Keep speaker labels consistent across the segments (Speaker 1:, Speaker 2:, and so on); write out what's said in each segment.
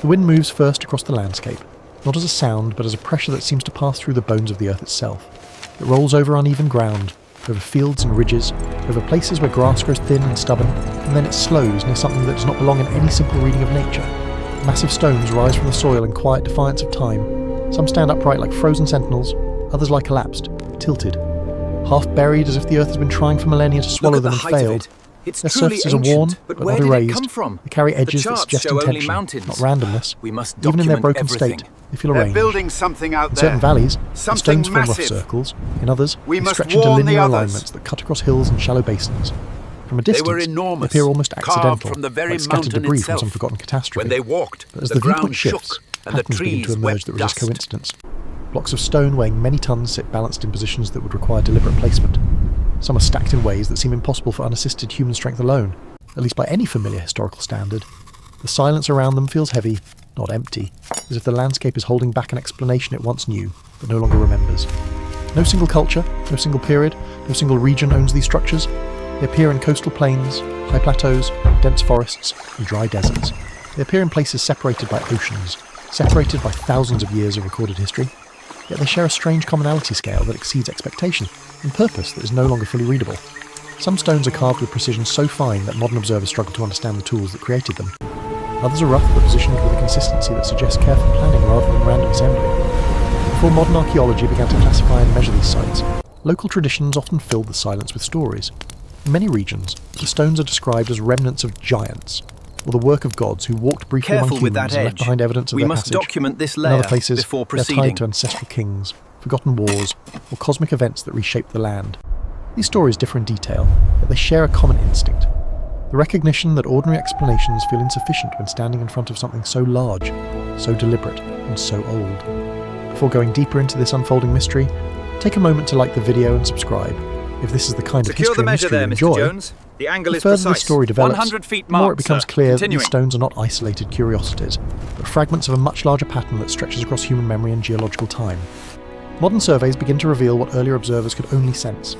Speaker 1: The wind moves first across the landscape, not as a sound, but as a pressure that seems to pass through the bones of the earth itself. It rolls over uneven ground, over fields and ridges, over places where grass grows thin and stubborn, and then it slows near something that does not belong in any simple reading of nature. Massive stones rise from the soil in quiet defiance of time. Some stand upright like frozen sentinels, others lie collapsed, tilted, half buried as if the earth has been trying for millennia to swallow them and failed. Their surfaces are worn, but not erased. They carry edges that suggest intention, not randomness. Even in their broken state, they feel arranged.
Speaker 2: Building something out
Speaker 1: in certain valleys, the stones form rough
Speaker 2: massive.
Speaker 1: Circles. In others,
Speaker 2: We
Speaker 1: they
Speaker 2: must
Speaker 1: stretch into
Speaker 2: warn the
Speaker 1: linear
Speaker 2: others.
Speaker 1: alignments that cut across hills and shallow basins. From a distance,
Speaker 2: They were enormous,
Speaker 1: appear almost
Speaker 2: carved
Speaker 1: accidental,
Speaker 2: from the very
Speaker 1: like scattered
Speaker 2: mountain
Speaker 1: debris
Speaker 2: itself.
Speaker 1: from some forgotten catastrophe.
Speaker 2: When they walked,
Speaker 1: But as
Speaker 2: the
Speaker 1: the viewpoint
Speaker 2: ground
Speaker 1: shifts,
Speaker 2: shook and the
Speaker 1: patterns begin to
Speaker 2: trees
Speaker 1: emerge
Speaker 2: wept
Speaker 1: that resist
Speaker 2: dust.
Speaker 1: coincidence. Blocks of stone weighing many tons sit balanced in positions that would require deliberate placement. Some are stacked in ways that seem impossible for unassisted human strength alone, at least by any familiar historical standard. The silence around them feels heavy, not empty, as if the landscape is holding back an explanation it once knew, but no longer remembers. No single culture, no single period, no single region owns these structures. They appear in coastal plains, high plateaus, dense forests, and dry deserts. They appear in places separated by oceans, separated by thousands of years of recorded history. Yet they share a strange commonality scale that exceeds expectation, and purpose that is no longer fully readable. Some stones are carved with precision so fine that modern observers struggle to understand the tools that created them. Others are rough but positioned with a consistency that suggests careful planning rather than random assembly. Before modern archaeology began to classify and measure these sites, local traditions often filled the silence with stories. In many regions, the stones are described as remnants of giants, or the work of gods who walked briefly among humans and left behind evidence of their passage.
Speaker 3: Document this
Speaker 1: In
Speaker 3: layer
Speaker 1: other places,
Speaker 3: before
Speaker 1: they're
Speaker 3: proceeding.
Speaker 1: tied to ancestral kings, forgotten wars, or cosmic events that reshaped the land. These stories differ in detail, but they share a common instinct. The recognition that ordinary explanations feel insufficient when standing in front of something so large, so deliberate, and so old. Before going deeper into this unfolding mystery, take a moment to like the video and subscribe. If this is the kind of
Speaker 3: Secure
Speaker 1: history
Speaker 3: the
Speaker 1: and
Speaker 3: measure
Speaker 1: mystery
Speaker 3: there,
Speaker 1: you
Speaker 3: Mr.
Speaker 1: enjoy,
Speaker 3: Jones. The angle
Speaker 1: the
Speaker 3: is
Speaker 1: further
Speaker 3: precise.
Speaker 1: the story develops,
Speaker 3: 100 feet
Speaker 1: the more
Speaker 3: mark,
Speaker 1: it becomes
Speaker 3: sir.
Speaker 1: clear that
Speaker 3: Continuing.
Speaker 1: these stones are not isolated curiosities, but fragments of a much larger pattern that stretches across human memory and geological time. Modern surveys begin to reveal what earlier observers could only sense.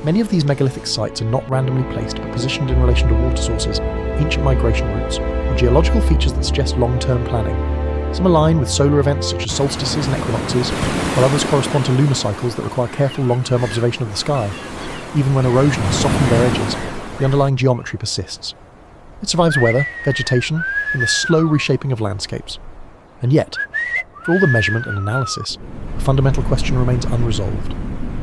Speaker 1: Many of these megalithic sites are not randomly placed but positioned in relation to water sources, ancient migration routes, or geological features that suggest long-term planning. Some align with solar events such as solstices and equinoxes, while others correspond to lunar cycles that require careful long-term observation of the sky. Even when erosion has softened their edges, the underlying geometry persists. It survives weather, vegetation, and the slow reshaping of landscapes. And yet, for all the measurement and analysis, a fundamental question remains unresolved.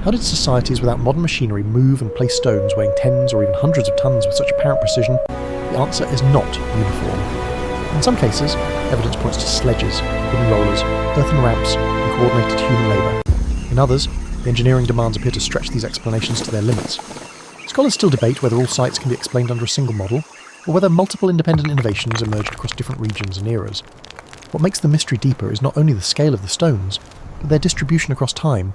Speaker 1: How did societies without modern machinery move and place stones weighing tens or even hundreds of tons with such apparent precision? The answer is not uniform. In some cases, evidence points to sledges, wooden rollers, earthen ramps, and coordinated human labour. In others, the engineering demands appear to stretch these explanations to their limits. Scholars still debate whether all sites can be explained under a single model, or whether multiple independent innovations emerged across different regions and eras. What makes the mystery deeper is not only the scale of the stones, but their distribution across time.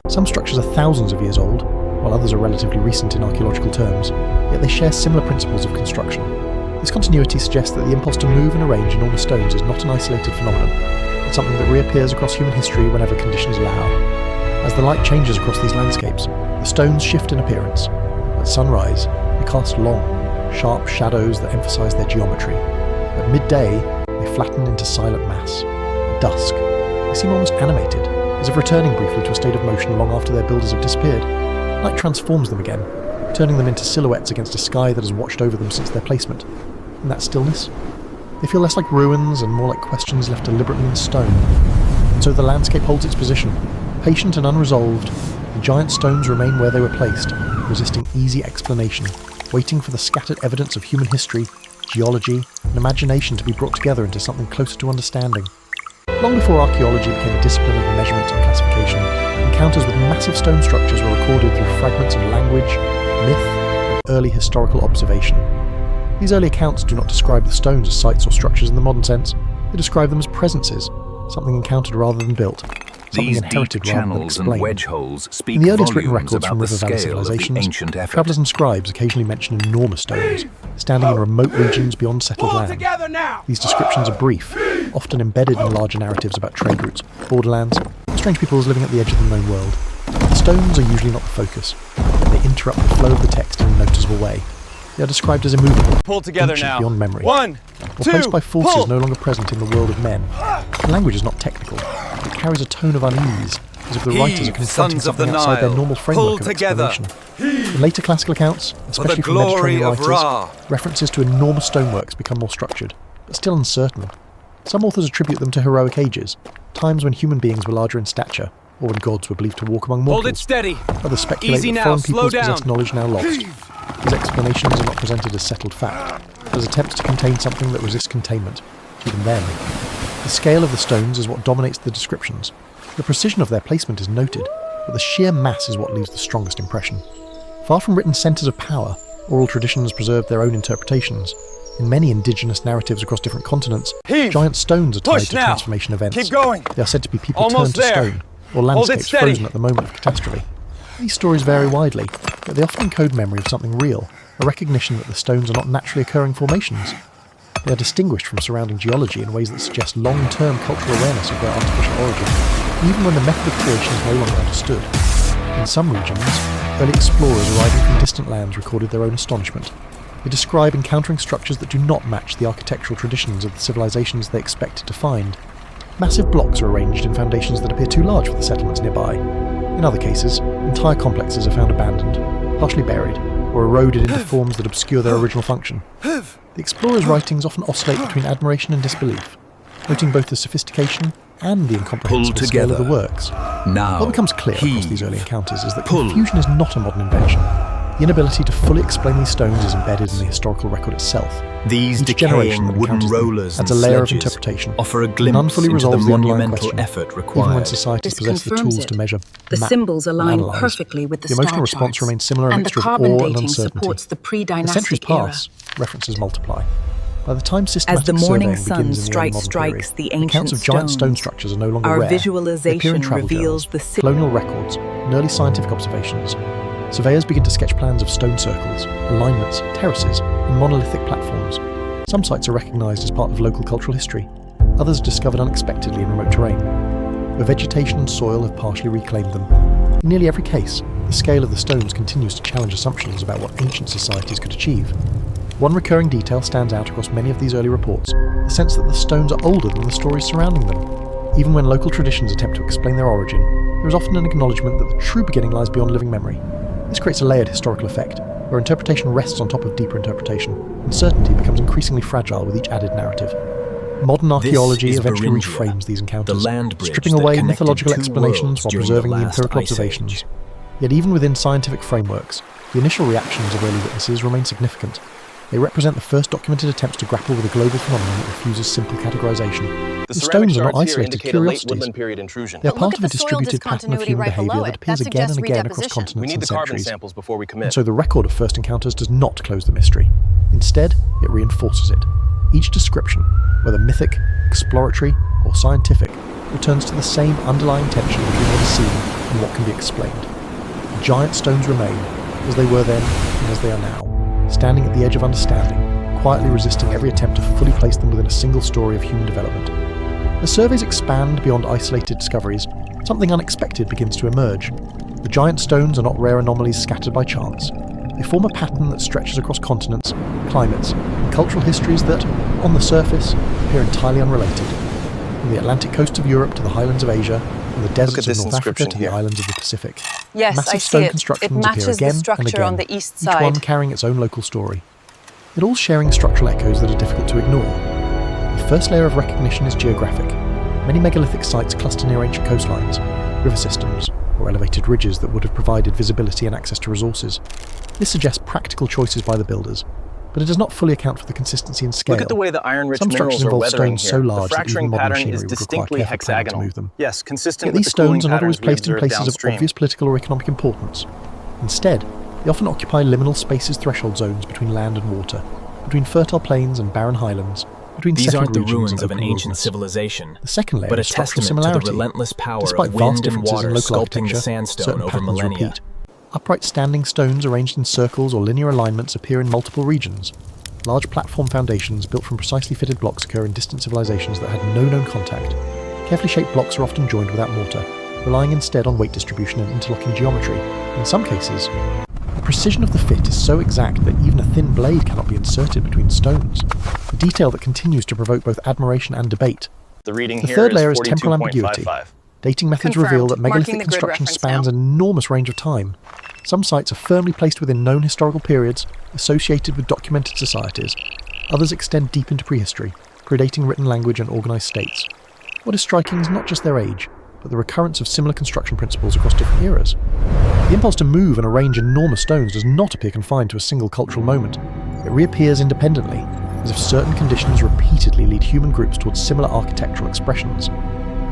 Speaker 1: Some structures are thousands of years old, while others are relatively recent in archaeological terms, yet they share similar principles of construction. This continuity suggests that the impulse to move and arrange enormous stones is not an isolated phenomenon, but something that reappears across human history whenever conditions allow. As the light changes across these landscapes, the stones shift in appearance. At sunrise, they cast long, sharp shadows that emphasize their geometry. At midday, they flatten into silent mass. At dusk, they seem almost animated, as if returning briefly to a state of motion long after their builders have disappeared. Light transforms them again, turning them into silhouettes against a sky that has watched over them since their placement. In that stillness, they feel less like ruins and more like questions left deliberately in stone. And so the landscape holds its position. Patient and unresolved, the giant stones remain where they were placed, resisting easy explanation, waiting for the scattered evidence of human history, geology, and imagination to be brought together into something closer to understanding. Long before archaeology became a discipline of measurement and classification, encounters with massive stone structures were recorded through fragments of language, myth, and early historical observation. These early accounts do not describe the stones as sites or structures in the modern sense, they describe them as presences, something encountered rather than built. Something
Speaker 3: These deep
Speaker 1: inherited rather than
Speaker 3: channels and
Speaker 1: explained.
Speaker 3: wedge holes speak
Speaker 1: In the earliest written
Speaker 3: volumes
Speaker 1: records
Speaker 3: about
Speaker 1: from
Speaker 3: the
Speaker 1: River Valley
Speaker 3: scale of the
Speaker 1: civilizations,
Speaker 3: ancient effort.
Speaker 1: travellers and scribes occasionally mention enormous stones, standing in remote regions beyond settled land. These descriptions are brief, often embedded in larger narratives about trade routes, borderlands, or strange peoples living at the edge of the known world. The stones are usually not the focus, but they interrupt the flow of the text in a noticeable way. They are described as immovable,
Speaker 4: Pull together
Speaker 1: ancient
Speaker 4: now.
Speaker 1: beyond memory.
Speaker 4: 1,
Speaker 1: or placed by forces no longer present in the world of men. The language is not technical, but it carries a tone of unease, as if the writers are confronting something outside their normal framework of explanation. In later classical accounts, especially from Mediterranean writers, references to enormous stoneworks become more structured, but still uncertain. Some authors attribute them to heroic ages, times when human beings were larger in stature, or when gods were believed to walk among mortals.
Speaker 2: Hold it steady.
Speaker 1: Others speculate that foreign peoples possessed knowledge now lost. These explanations are not presented as settled fact, but as attempts to contain something that resists containment, even then. The scale of the stones is what dominates the descriptions. The precision of their placement is noted, but the sheer mass is what leaves the strongest impression. Far from written centres of power, oral traditions preserved their own interpretations. In many indigenous narratives across different continents, giant stones are tied to transformation events.
Speaker 2: Keep going.
Speaker 1: They are said to be people turned to stone, or landscapes frozen at the moment of catastrophe. These stories vary widely, but they often encode memory of something real, a recognition that the stones are not naturally occurring formations. They are distinguished from surrounding geology in ways that suggest long-term cultural awareness of their artificial origin, even when the method of creation is no longer understood. In some regions, early explorers arriving from distant lands recorded their own astonishment. They describe encountering structures that do not match the architectural traditions of the civilizations they expected to find. Massive blocks are arranged in foundations that appear too large for the settlements nearby. In other cases, entire complexes are found abandoned, partially buried, or eroded into forms that obscure their original function. The explorers' writings often oscillate between admiration and disbelief, noting both the sophistication and the incomprehensible scale of the works. What becomes clear across these early encounters is that confusion is not a modern invention. The inability to fully explain these stones is embedded in the historical record itself.
Speaker 3: These decaying wooden rollers and
Speaker 1: adds a layer of
Speaker 3: sledges
Speaker 1: interpretation.
Speaker 3: offer a glimpse into the monumental effort required.
Speaker 1: Even when societies possess the tools to measure,
Speaker 4: the
Speaker 1: map,
Speaker 4: symbols align
Speaker 1: analyze,
Speaker 4: perfectly with the
Speaker 1: emotional
Speaker 4: star
Speaker 1: response
Speaker 4: charts,
Speaker 1: remains similar, a
Speaker 4: and the
Speaker 1: mixture of
Speaker 4: carbon
Speaker 1: awe and
Speaker 4: dating
Speaker 1: uncertainty.
Speaker 4: supports the
Speaker 1: As centuries
Speaker 4: pre-dynastic era.
Speaker 1: pass, references multiply. By the time
Speaker 4: As
Speaker 1: systematic
Speaker 4: the morning
Speaker 1: surveying
Speaker 4: sun
Speaker 1: begins in the early modern
Speaker 4: strikes
Speaker 1: period,
Speaker 4: the ancient
Speaker 1: accounts of giant stone
Speaker 4: stones,
Speaker 1: structures are no longer
Speaker 4: our
Speaker 1: rare. They appear
Speaker 4: visualization
Speaker 1: in travel
Speaker 4: reveals
Speaker 1: journals,
Speaker 4: the
Speaker 1: colonial records, and early scientific observations. Surveyors begin to sketch plans of stone circles, alignments, terraces, and monolithic platforms. Some sites are recognised as part of local cultural history. Others are discovered unexpectedly in remote terrain, where vegetation and soil have partially reclaimed them. In nearly every case, the scale of the stones continues to challenge assumptions about what ancient societies could achieve. One recurring detail stands out across many of these early reports, the sense that the stones are older than the stories surrounding them. Even when local traditions attempt to explain their origin, there is often an acknowledgement that the true beginning lies beyond living memory. This creates a layered historical effect, where interpretation rests on top of deeper interpretation, and certainty becomes increasingly fragile with each added narrative. Modern archaeology eventually reframes these encounters, stripping away mythological explanations while preserving the empirical observations. Yet even within scientific frameworks, the initial reactions of early witnesses remain significant. They represent the first documented attempts to grapple with a global phenomenon that refuses simple categorization. The stones are not isolated curiosities. They are part of a distributed pattern of human behaviour that appears again and again across continents and centuries. And so the record of first encounters does not close the mystery. Instead, it reinforces it. Each description, whether mythic, exploratory, or scientific, returns to the same underlying tension between what is seen and what can be explained. The giant stones remain, as they were then and as they are now, standing at the edge of understanding, quietly resisting every attempt to fully place them within a single story of human development. As surveys expand beyond isolated discoveries, something unexpected begins to emerge. The giant stones are not rare anomalies scattered by chance. They form a pattern that stretches across continents, climates, and cultural histories that, on the surface, appear entirely unrelated. From the Atlantic coast of Europe to the highlands of Asia, from the deserts of North Africa to the islands of the Pacific.
Speaker 4: Yes,
Speaker 1: Massive
Speaker 4: I
Speaker 1: stone
Speaker 4: see it.
Speaker 1: constructions
Speaker 4: It matches
Speaker 1: appear again
Speaker 4: the structure
Speaker 1: and again,
Speaker 4: on the east
Speaker 1: each one
Speaker 4: side.
Speaker 1: carrying its own local story. Yet all sharing structural echoes that are difficult to ignore. The first layer of recognition is geographic. Many megalithic sites cluster near ancient coastlines, river systems, or elevated ridges that would have provided visibility and access to resources. This suggests practical choices by the builders, but it does not fully account for the consistency and scale.
Speaker 2: Look at the way the iron-rich
Speaker 1: Some
Speaker 2: minerals
Speaker 1: structures
Speaker 2: are
Speaker 1: involve
Speaker 2: weathering
Speaker 1: stones so
Speaker 2: here.
Speaker 1: large
Speaker 2: The
Speaker 1: that even
Speaker 2: fracturing
Speaker 1: modern
Speaker 2: pattern
Speaker 1: machinery
Speaker 2: is
Speaker 1: would require
Speaker 2: distinctly
Speaker 1: careful planning to
Speaker 2: hexagonal.
Speaker 1: move them.
Speaker 2: Yes, consistent
Speaker 1: Yet
Speaker 2: with
Speaker 1: these
Speaker 2: the cooling
Speaker 1: stones are not always
Speaker 2: patterns we
Speaker 1: placed in
Speaker 2: observed
Speaker 1: places of
Speaker 2: downstream.
Speaker 1: obvious political or economic importance. Instead, they often occupy liminal spaces, threshold zones between land and water, between fertile plains and barren highlands, between
Speaker 3: These
Speaker 1: settled
Speaker 3: aren't the
Speaker 1: regions
Speaker 3: ruins
Speaker 1: and
Speaker 3: of an
Speaker 1: open
Speaker 3: ancient
Speaker 1: wilderness.
Speaker 3: civilization,
Speaker 1: The second layer
Speaker 3: but a
Speaker 1: is structural
Speaker 3: testament to
Speaker 1: similarity.
Speaker 3: the relentless power
Speaker 1: Despite
Speaker 3: of
Speaker 1: vast
Speaker 3: wind and
Speaker 1: differences
Speaker 3: water
Speaker 1: in local
Speaker 3: sculpting
Speaker 1: architecture,
Speaker 3: the sandstone
Speaker 1: certain
Speaker 3: over
Speaker 1: patterns
Speaker 3: millennia.
Speaker 1: repeat. Upright standing stones arranged in circles or linear alignments appear in multiple regions. Large platform foundations built from precisely fitted blocks occur in distant civilizations that had no known contact. Carefully shaped blocks are often joined without mortar, relying instead on weight distribution and interlocking geometry. In some cases, precision of the fit is so exact that even a thin blade cannot be inserted between stones, a detail that continues to provoke both admiration and debate.
Speaker 2: The
Speaker 1: third layer is temporal ambiguity.
Speaker 2: 42.55.
Speaker 1: Dating methods
Speaker 4: Confirmed.
Speaker 1: reveal that megalithic
Speaker 4: Marking the grid
Speaker 1: construction
Speaker 4: reference
Speaker 1: spans
Speaker 4: now.
Speaker 1: an enormous range of time. Some sites are firmly placed within known historical periods, associated with documented societies. Others extend deep into prehistory, predating written language and organised states. What is striking is not just their age, but the recurrence of similar construction principles across different eras. The impulse to move and arrange enormous stones does not appear confined to a single cultural moment. It reappears independently, as if certain conditions repeatedly lead human groups towards similar architectural expressions.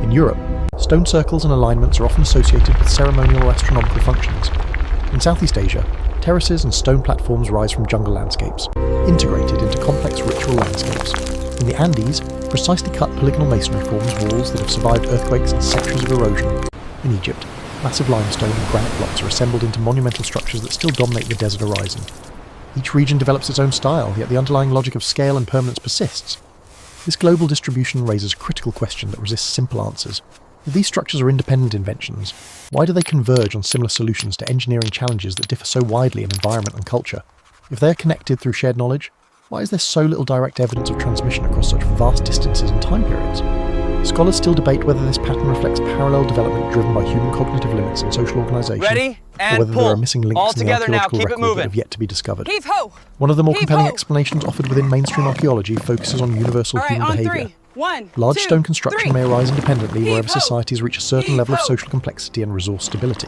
Speaker 1: In Europe, stone circles and alignments are often associated with ceremonial or astronomical functions. In Southeast Asia, terraces and stone platforms rise from jungle landscapes, integrated into complex ritual landscapes. In the Andes, precisely cut polygonal masonry forms walls that have survived earthquakes and centuries of erosion. In Egypt, massive limestone and granite blocks are assembled into monumental structures that still dominate the desert horizon. Each region develops its own style, yet the underlying logic of scale and permanence persists. This global distribution raises a critical question that resists simple answers. If these structures are independent inventions, why do they converge on similar solutions to engineering challenges that differ so widely in environment and culture? If they are connected through shared knowledge, why is there so little direct evidence of transmission across such vast distances and time periods? Scholars still debate whether this pattern reflects parallel development driven by human cognitive limits and social organisation,
Speaker 5: Ready and
Speaker 1: or whether
Speaker 5: pull.
Speaker 1: there are missing links
Speaker 5: All
Speaker 1: in the
Speaker 5: together now,
Speaker 1: archaeological
Speaker 5: keep it
Speaker 1: record
Speaker 5: moving.
Speaker 1: that have yet to be discovered.
Speaker 4: Heave ho!
Speaker 1: One of the more
Speaker 4: Heave
Speaker 1: compelling
Speaker 4: ho!
Speaker 1: explanations offered within mainstream archaeology focuses on universal
Speaker 4: All right,
Speaker 1: human
Speaker 4: on
Speaker 1: behaviour.
Speaker 4: 3. 1,
Speaker 1: Large
Speaker 4: 2,
Speaker 1: stone construction
Speaker 4: 3.
Speaker 1: may arise independently wherever
Speaker 4: Heave ho!
Speaker 1: societies reach a certain level of
Speaker 4: Heave ho!
Speaker 1: social complexity and resource stability.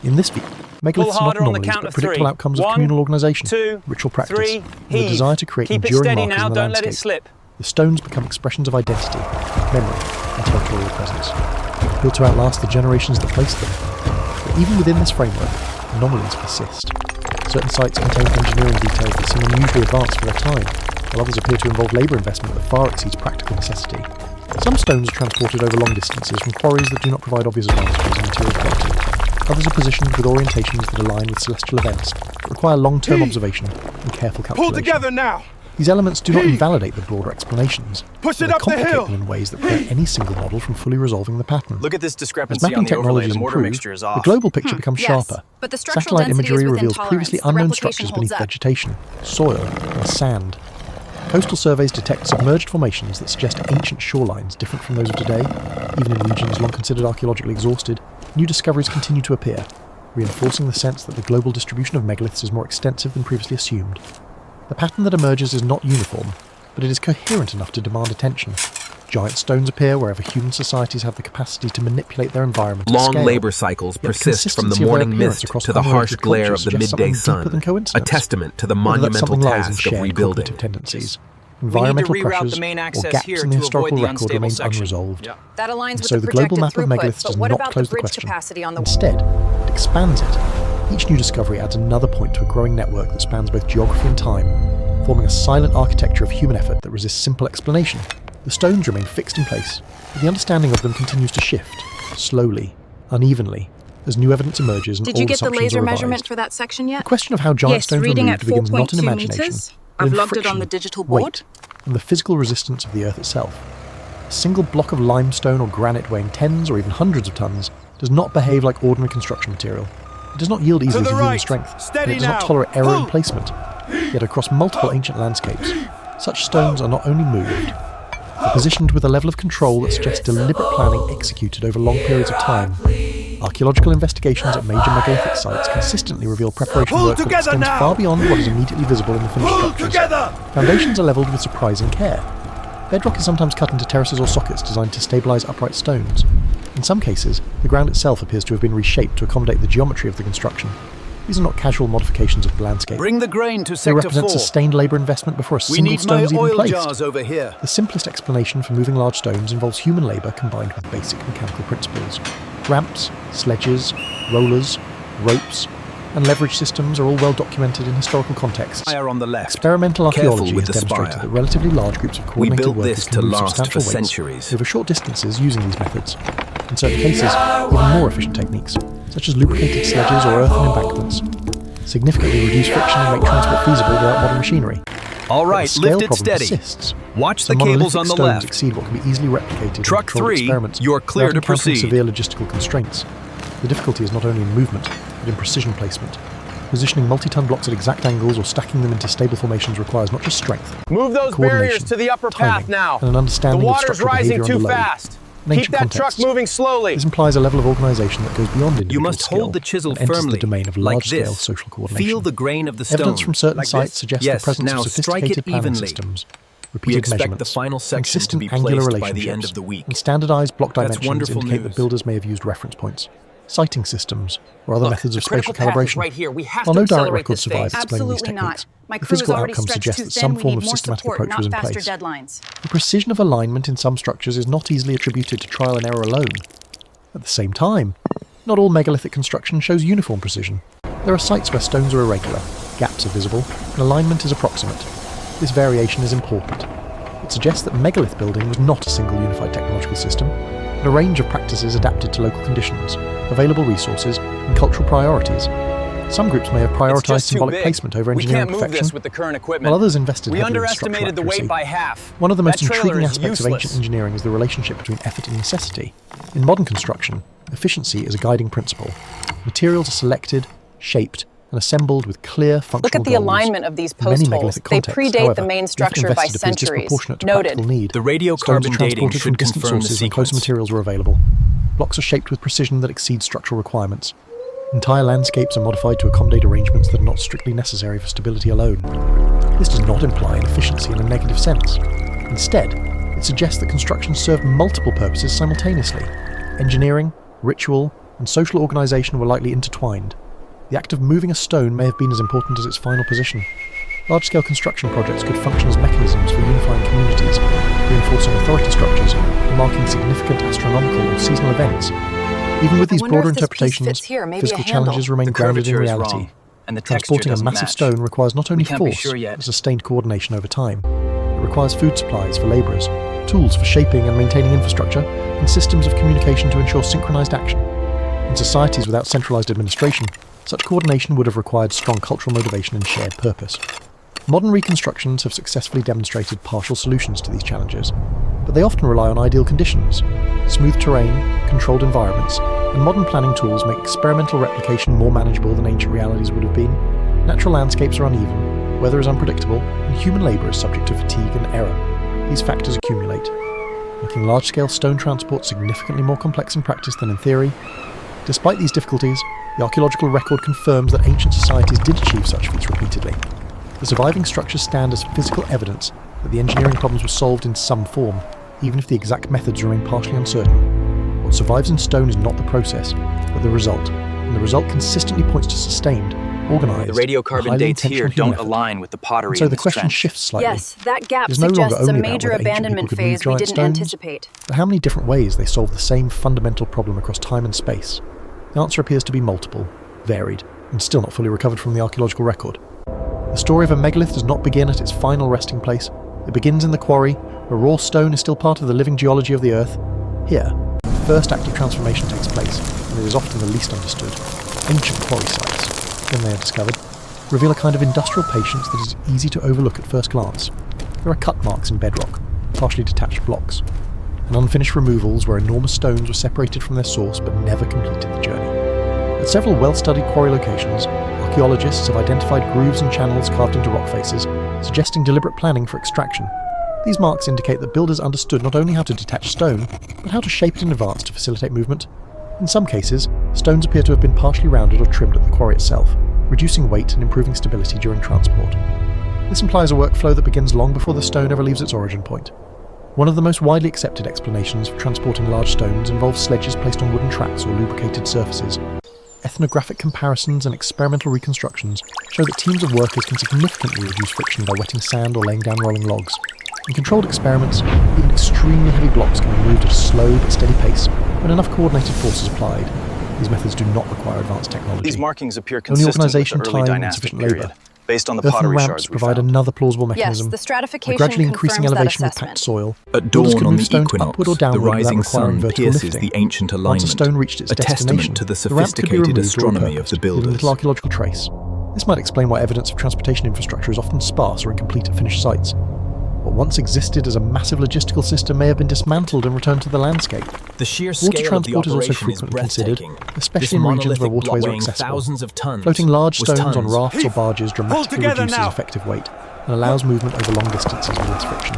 Speaker 1: In this view, megaliths are not
Speaker 5: harder on the
Speaker 1: anomalies
Speaker 5: count
Speaker 1: but
Speaker 5: of
Speaker 1: predictable
Speaker 5: 3.
Speaker 1: outcomes of
Speaker 5: 1,
Speaker 1: communal organisation,
Speaker 5: 2,
Speaker 1: ritual practice,
Speaker 5: 3,
Speaker 1: and the
Speaker 5: heave.
Speaker 1: desire to create
Speaker 5: Keep it
Speaker 1: enduring
Speaker 5: steady
Speaker 1: markers
Speaker 5: now,
Speaker 1: in the
Speaker 5: don't let
Speaker 1: landscape.
Speaker 5: it slip.
Speaker 1: The stones become expressions of identity, memory, and territorial presence, built to outlast the generations that placed them. But even within this framework, anomalies persist. Certain sites contain engineering details that seem unusually advanced for their time, while others appear to involve labour investment that far exceeds practical necessity. Some stones are transported over long distances from quarries that do not provide obvious advantages in material quality. Others are positioned with orientations that align with celestial events, but require long-term observation and careful calculation.
Speaker 6: Pull together now!
Speaker 1: These elements do not invalidate the broader explanations,
Speaker 6: Push
Speaker 1: but
Speaker 6: it
Speaker 1: they
Speaker 6: up the
Speaker 1: complicate
Speaker 6: hill!
Speaker 1: them in ways that prevent any single model from fully resolving the pattern.
Speaker 2: Look at this
Speaker 1: As
Speaker 2: discrepancy
Speaker 1: mapping
Speaker 2: on the overlay.
Speaker 1: technologies
Speaker 2: The mortar
Speaker 1: improve,
Speaker 2: mixture is
Speaker 1: the
Speaker 2: off.
Speaker 1: global picture becomes
Speaker 4: Yes,
Speaker 1: sharper.
Speaker 4: but the structural
Speaker 1: Satellite
Speaker 4: density
Speaker 1: imagery
Speaker 4: is within
Speaker 1: reveals
Speaker 4: tolerance.
Speaker 1: previously
Speaker 4: The
Speaker 1: unknown
Speaker 4: replication
Speaker 1: structures
Speaker 4: holds
Speaker 1: beneath
Speaker 4: up.
Speaker 1: vegetation, soil, and sand. Coastal surveys detect submerged formations that suggest ancient shorelines different from those of today. Even in regions long considered archaeologically exhausted, new discoveries continue to appear, reinforcing the sense that the global distribution of megaliths is more extensive than previously assumed. The pattern that emerges is not uniform, but it is coherent enough to demand attention. Giant stones appear wherever human societies have the capacity to manipulate their environment at
Speaker 3: Long
Speaker 1: scale.
Speaker 3: labor cycles
Speaker 1: Yet
Speaker 3: persist from the
Speaker 1: consistency of their
Speaker 3: morning
Speaker 1: appearance
Speaker 3: mist
Speaker 1: across
Speaker 3: to the harsh
Speaker 1: unearthly
Speaker 3: glare
Speaker 1: cultures
Speaker 3: of the
Speaker 1: suggests
Speaker 3: midday
Speaker 1: something deeper
Speaker 3: sun,
Speaker 1: than
Speaker 3: a
Speaker 1: coincidence.
Speaker 3: testament to the
Speaker 1: Whether that
Speaker 3: monumental
Speaker 1: something lies in
Speaker 3: task of
Speaker 1: shared
Speaker 3: rebuilding.
Speaker 1: cognitive tendencies,
Speaker 5: We need to
Speaker 1: environmental
Speaker 5: reroute
Speaker 1: pressures,
Speaker 5: the main
Speaker 1: or
Speaker 5: access
Speaker 1: gaps
Speaker 5: here
Speaker 1: in the
Speaker 5: to
Speaker 1: historical
Speaker 5: avoid the
Speaker 1: record
Speaker 5: unstable
Speaker 1: remain
Speaker 5: section.
Speaker 1: unresolved.
Speaker 5: Yeah.
Speaker 4: That aligns
Speaker 1: And
Speaker 4: with
Speaker 1: so
Speaker 4: the
Speaker 1: the global
Speaker 4: projected
Speaker 1: map of
Speaker 4: throughput,
Speaker 1: megaliths
Speaker 4: but
Speaker 1: does
Speaker 4: what
Speaker 1: not
Speaker 4: about the
Speaker 1: close the
Speaker 4: bridge
Speaker 1: question.
Speaker 4: capacity on the
Speaker 1: Instead, it expands it. Each new discovery adds another point to a growing network that spans both geography and time, forming a silent architecture of human effort that resists simple explanation. The stones remain fixed in place, but the understanding of them continues to shift, slowly, unevenly, as new evidence emerges and
Speaker 4: Did
Speaker 1: all
Speaker 4: you get the
Speaker 1: assumptions
Speaker 4: laser
Speaker 1: are
Speaker 4: measurement
Speaker 1: revised.
Speaker 4: for that section yet?
Speaker 1: The question of how giant
Speaker 4: Yes,
Speaker 1: stones are
Speaker 4: reading
Speaker 1: removed
Speaker 4: at
Speaker 1: begins not in
Speaker 4: 4.2
Speaker 1: imagination,
Speaker 4: meters.
Speaker 1: but
Speaker 4: I've
Speaker 1: in
Speaker 4: logged it on
Speaker 1: friction,
Speaker 4: the digital board.
Speaker 1: weight, and the physical resistance of the earth itself. A single block of limestone or granite weighing tens or even hundreds of tons does not behave like ordinary construction material. It does not yield easily
Speaker 6: the
Speaker 1: to human
Speaker 6: right.
Speaker 1: strength,
Speaker 6: Steady
Speaker 1: and it does not
Speaker 6: now.
Speaker 1: tolerate error in
Speaker 6: Pull.
Speaker 1: placement. Yet across multiple ancient landscapes, such stones are not only moved, but positioned with a level of control that suggests deliberate planning executed over long periods of time. Archaeological investigations at major megalithic sites consistently reveal preparation
Speaker 6: Pull
Speaker 1: work that
Speaker 6: together
Speaker 1: extends
Speaker 6: now.
Speaker 1: far beyond what is immediately visible in the finished
Speaker 6: Pull
Speaker 1: structures.
Speaker 6: together!
Speaker 1: Foundations are levelled with surprising care. Bedrock is sometimes cut into terraces or sockets designed to stabilise upright stones. In some cases, the ground itself appears to have been reshaped to accommodate the geometry of the construction. These are not casual modifications of the landscape.
Speaker 6: Bring the grain to
Speaker 1: They
Speaker 6: Sector
Speaker 1: represent
Speaker 6: 4.
Speaker 1: sustained labour investment before a
Speaker 6: We
Speaker 1: single
Speaker 6: need
Speaker 1: stone
Speaker 6: my
Speaker 1: is even
Speaker 6: oil
Speaker 1: placed.
Speaker 6: jars over here.
Speaker 1: The simplest explanation for moving large stones involves human labour combined with basic mechanical principles. Ramps, sledges, rollers, ropes, and leverage systems are all well documented in historical contexts.
Speaker 6: Fire on the left.
Speaker 1: Experimental
Speaker 3: Careful
Speaker 1: archaeology
Speaker 3: with
Speaker 1: has
Speaker 3: the
Speaker 1: demonstrated
Speaker 3: spire.
Speaker 1: that relatively large groups of
Speaker 3: We
Speaker 1: coordinated
Speaker 3: built
Speaker 1: workers
Speaker 3: this
Speaker 1: can
Speaker 3: to
Speaker 1: move
Speaker 3: last
Speaker 1: substantial
Speaker 3: for
Speaker 1: weights
Speaker 3: centuries.
Speaker 1: over short distances using these methods. In certain cases, even more efficient techniques, such as lubricated sledges or earthen embankments, significantly reduce friction and make transport feasible without modern machinery.
Speaker 6: All
Speaker 1: But
Speaker 6: right,
Speaker 1: the scale
Speaker 6: lift it
Speaker 1: problem
Speaker 6: steady.
Speaker 1: persists.
Speaker 6: Watch the
Speaker 1: Some
Speaker 6: cables
Speaker 1: monolithic
Speaker 6: on the
Speaker 1: stones
Speaker 6: left.
Speaker 1: exceed what can be easily replicated in
Speaker 6: Truck
Speaker 1: controlled
Speaker 6: 3,
Speaker 1: experiments
Speaker 6: you're clear
Speaker 1: without
Speaker 6: to
Speaker 1: encountering
Speaker 6: proceed.
Speaker 1: severe logistical constraints. The difficulty is not only in movement, but in precision placement. Positioning multi-ton blocks at exact angles or stacking them into stable formations requires not just strength,
Speaker 2: move those barriers to the upper path now.
Speaker 1: And an understanding
Speaker 2: the
Speaker 1: of
Speaker 2: water's
Speaker 1: structural
Speaker 2: rising
Speaker 1: behavior
Speaker 2: too
Speaker 1: under load.
Speaker 2: fast.
Speaker 1: In
Speaker 2: Keep that truck moving slowly.
Speaker 1: This implies a level of organisation that goes beyond individual
Speaker 3: You must
Speaker 1: skill
Speaker 3: hold the chisel
Speaker 1: and enters
Speaker 3: firmly,
Speaker 1: the domain of
Speaker 3: like
Speaker 1: large-scale
Speaker 3: this.
Speaker 1: social coordination.
Speaker 3: Feel the grain of the stone.
Speaker 1: Evidence from certain
Speaker 3: like
Speaker 1: sites
Speaker 3: this?
Speaker 1: suggests
Speaker 3: Yes,
Speaker 1: the presence
Speaker 3: now
Speaker 1: of
Speaker 3: strike
Speaker 1: sophisticated
Speaker 3: it
Speaker 1: planning
Speaker 3: evenly.
Speaker 1: systems,
Speaker 3: We
Speaker 1: repeated
Speaker 3: expect the
Speaker 1: measurements,
Speaker 3: final section to
Speaker 1: consistent
Speaker 3: be
Speaker 1: angular
Speaker 3: placed by the end
Speaker 1: relationships,
Speaker 3: of the week.
Speaker 1: and standardised block
Speaker 3: That's
Speaker 1: dimensions
Speaker 3: wonderful
Speaker 1: indicate
Speaker 3: news.
Speaker 1: that builders may have used reference points, sighting systems, or other
Speaker 2: Look,
Speaker 1: methods of
Speaker 2: the critical
Speaker 1: spatial
Speaker 2: path is
Speaker 1: calibration.
Speaker 2: right here. We have
Speaker 1: While
Speaker 2: to
Speaker 1: no direct
Speaker 2: accelerate
Speaker 1: records
Speaker 2: this
Speaker 1: survive
Speaker 2: phase.
Speaker 1: explaining these
Speaker 4: Absolutely
Speaker 1: techniques,
Speaker 4: not. My
Speaker 1: the
Speaker 4: crew is
Speaker 1: physical
Speaker 4: already
Speaker 1: outcomes
Speaker 4: stretched
Speaker 1: suggest
Speaker 4: too
Speaker 1: that
Speaker 4: thin.
Speaker 1: some
Speaker 4: We
Speaker 1: form
Speaker 4: need
Speaker 1: of
Speaker 4: more
Speaker 1: systematic
Speaker 4: support,
Speaker 1: approach
Speaker 4: not
Speaker 1: was in
Speaker 4: faster
Speaker 1: place.
Speaker 4: deadlines.
Speaker 1: The precision of alignment in some structures is not easily attributed to trial and error alone. At the same time, not all megalithic construction shows uniform precision. There are sites where stones are irregular, gaps are visible, and alignment is approximate. This variation is important. It suggests that megalith building was not a single unified technological system, but a range of practices adapted to local conditions, available resources, and cultural priorities. Some groups may have prioritized symbolic placement over engineering
Speaker 2: perfection,
Speaker 1: perfection,
Speaker 2: this with the current equipment.
Speaker 1: while others invested
Speaker 2: We
Speaker 1: heavily in
Speaker 2: underestimated the
Speaker 1: structural
Speaker 2: weight
Speaker 1: accuracy.
Speaker 2: by half.
Speaker 1: One of the most
Speaker 2: That trailer
Speaker 1: intriguing
Speaker 2: is
Speaker 1: aspects of
Speaker 2: useless.
Speaker 1: ancient engineering is the relationship between effort and necessity. In modern construction, efficiency is a guiding principle. Materials are selected, shaped, and assembled with clear functional
Speaker 4: Look at the
Speaker 1: goals.
Speaker 4: alignment of these
Speaker 1: In many
Speaker 4: post holes.
Speaker 1: megalithic
Speaker 4: They
Speaker 1: contexts,
Speaker 4: predate
Speaker 1: however,
Speaker 4: the main
Speaker 1: effort
Speaker 4: structure by
Speaker 1: invested appears
Speaker 4: centuries.
Speaker 1: disproportionate to
Speaker 4: Noted.
Speaker 1: practical need.
Speaker 3: The
Speaker 1: Stones are
Speaker 3: radiocarbon dating
Speaker 1: transported
Speaker 3: should
Speaker 1: from distant
Speaker 3: confirm the
Speaker 1: sources and closer
Speaker 3: sequence.
Speaker 1: materials are available. Blocks are shaped with precision that exceeds structural requirements. Entire landscapes are modified to accommodate arrangements that are not strictly necessary for stability alone. This does not imply inefficiency in a negative sense. Instead, it suggests that construction served multiple purposes simultaneously. Engineering, ritual, and social organisation were likely intertwined. The act of moving a stone may have been as important as its final position. Large-scale construction projects could function as mechanisms for unifying communities, reinforcing authority structures, and marking significant astronomical or seasonal events. Even with these broader interpretations, physical challenges remain grounded in reality.
Speaker 2: And the texture
Speaker 1: Transporting a
Speaker 2: doesn't
Speaker 1: massive
Speaker 2: match.
Speaker 1: stone requires not only
Speaker 2: can't be
Speaker 1: force,
Speaker 2: sure yet.
Speaker 1: but sustained coordination over time. It requires food supplies for labourers, tools for shaping and maintaining infrastructure, and systems of communication to ensure synchronised action. In societies without centralised administration, such coordination would have required strong cultural motivation and shared purpose. Modern reconstructions have successfully demonstrated partial solutions to these challenges, but they often rely on ideal conditions. Smooth terrain, controlled environments, and modern planning tools make experimental replication more manageable than ancient realities would have been. Natural landscapes are uneven, weather is unpredictable, and human labour is subject to fatigue and error. These factors accumulate, making large-scale stone transport significantly more complex in practice than in theory. Despite these difficulties, the archaeological record confirms that ancient societies did achieve such feats repeatedly. The surviving structures stand as physical evidence that the engineering problems were solved in some form, even if the exact methods remain partially uncertain. What survives in stone is not the process, but the result, and the result consistently points to sustained, organised,
Speaker 2: The radiocarbon dates here don't align with the pottery
Speaker 1: And so
Speaker 2: in
Speaker 1: the
Speaker 2: this
Speaker 1: question
Speaker 2: trench.
Speaker 1: shifts slightly.
Speaker 4: Yes, that gap
Speaker 1: It is no longer
Speaker 4: suggests a
Speaker 1: only about
Speaker 4: major
Speaker 1: whether ancient
Speaker 4: abandonment
Speaker 1: people could move
Speaker 4: phase we
Speaker 1: giant
Speaker 4: didn't
Speaker 1: stones,
Speaker 4: anticipate.
Speaker 1: but how many different ways they solve the same fundamental problem across time and space. The answer appears to be multiple, varied, and still not fully recovered from the archaeological record. The story of a megalith does not begin at its final resting place. It begins in the quarry, where raw stone is still part of the living geology of the earth. Here, the first act of transformation takes place, and it is often the least understood. Ancient quarry sites, when they are discovered, reveal a kind of industrial patience that is easy to overlook at first glance. There are cut marks in bedrock, partially detached blocks, and unfinished removals where enormous stones were separated from their source but never completed the journey. At several well-studied quarry locations, archaeologists have identified grooves and channels carved into rock faces, suggesting deliberate planning for extraction. These marks indicate that builders understood not only how to detach stone, but how to shape it in advance to facilitate movement. In some cases, stones appear to have been partially rounded or trimmed at the quarry itself, reducing weight and improving stability during transport. This implies a workflow that begins long before the stone ever leaves its origin point. One of the most widely accepted explanations for transporting large stones involves sledges placed on wooden tracks or lubricated surfaces. Ethnographic comparisons and experimental reconstructions show that teams of workers can significantly reduce friction by wetting sand or laying down rolling logs. In controlled experiments, even extremely heavy blocks can be moved at a slow but steady pace when enough coordinated force is applied. These methods do not require advanced technology.
Speaker 2: These markings appear
Speaker 1: Only
Speaker 2: consistent with
Speaker 1: organisation,
Speaker 2: the early
Speaker 1: time, and
Speaker 2: dynastic
Speaker 1: sufficient
Speaker 2: period,
Speaker 1: labour.
Speaker 2: based on the
Speaker 1: Earthen
Speaker 2: pottery
Speaker 1: ramps
Speaker 2: shards we
Speaker 1: provide
Speaker 2: found.
Speaker 1: another plausible mechanism.
Speaker 4: Yes, the
Speaker 1: By
Speaker 4: stratification
Speaker 1: gradually increasing
Speaker 4: confirms that
Speaker 1: elevation with
Speaker 4: assessment.
Speaker 1: packed soil,
Speaker 3: At
Speaker 1: builders
Speaker 3: dawn
Speaker 1: could
Speaker 3: on
Speaker 1: move
Speaker 3: the
Speaker 1: stones
Speaker 3: equinox,
Speaker 1: upward or
Speaker 3: the
Speaker 1: downward without
Speaker 3: rising
Speaker 1: requiring
Speaker 3: sun
Speaker 1: vertical
Speaker 3: pierces
Speaker 1: lifting.
Speaker 3: the ancient
Speaker 1: Once a
Speaker 3: alignment,
Speaker 1: stone reached its
Speaker 3: a testament
Speaker 1: destination,
Speaker 3: to the
Speaker 1: the ramp could be
Speaker 3: sophisticated
Speaker 1: removed or
Speaker 3: astronomy of
Speaker 1: repurposed,
Speaker 3: the
Speaker 1: leaving
Speaker 3: builders.
Speaker 1: little archaeological trace. This might explain why evidence of transportation infrastructure is often sparse or incomplete at finished sites. What once existed as a massive logistical system may have been dismantled and returned to the landscape.
Speaker 3: The sheer
Speaker 1: Water
Speaker 3: scale of the
Speaker 1: transport is also
Speaker 3: operation is
Speaker 1: frequently considered,
Speaker 3: breathtaking.
Speaker 1: especially in regions where waterways are
Speaker 3: weighing
Speaker 1: accessible.
Speaker 3: thousands of tons
Speaker 1: Floating large
Speaker 3: was
Speaker 1: stones on
Speaker 3: tons.
Speaker 1: rafts or barges dramatically
Speaker 4: together
Speaker 1: reduces
Speaker 4: now.
Speaker 1: effective weight and allows movement over long distances with less friction.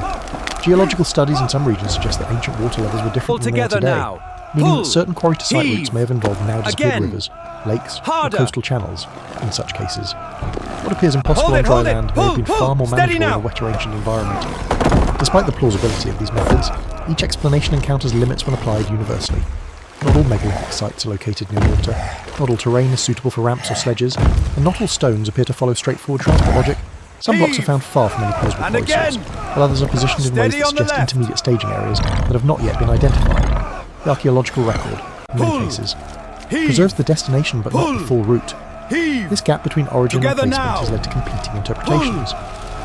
Speaker 1: Geological studies in some regions suggest that ancient water levels were different than they are
Speaker 4: together
Speaker 1: today,
Speaker 4: now.
Speaker 1: meaning
Speaker 4: Pull.
Speaker 1: that certain quarry-to-site
Speaker 4: Heave.
Speaker 1: routes may have involved now disappeared
Speaker 4: Again.
Speaker 1: rivers, lakes,
Speaker 4: Harder.
Speaker 1: or coastal channels in such cases. What appears impossible
Speaker 4: Hold
Speaker 1: on
Speaker 4: it,
Speaker 1: dry
Speaker 4: hold it.
Speaker 1: land may
Speaker 4: Pull,
Speaker 1: have been
Speaker 4: pull.
Speaker 1: far more
Speaker 4: Steady
Speaker 1: manageable in a
Speaker 4: now.
Speaker 1: wetter ancient environment. Despite the plausibility of these methods, each explanation encounters limits when applied universally. Not all megalithic sites are located near water, not all terrain is suitable for ramps or sledges, and not all stones appear to follow straightforward transport logic. Some blocks are found far from any plausible
Speaker 4: And
Speaker 1: quarry source,
Speaker 4: again.
Speaker 1: while others are positioned in ways
Speaker 4: Steady
Speaker 1: that
Speaker 4: on the
Speaker 1: suggest
Speaker 4: left.
Speaker 1: intermediate staging areas that have not yet been identified. The archaeological record, in many
Speaker 4: Pull.
Speaker 1: cases,
Speaker 4: Heave.
Speaker 1: preserves the destination but not
Speaker 4: Pull.
Speaker 1: the full route.
Speaker 4: Heave.
Speaker 1: This gap between origin
Speaker 4: Together
Speaker 1: and placement
Speaker 4: now.
Speaker 1: has led to competing interpretations.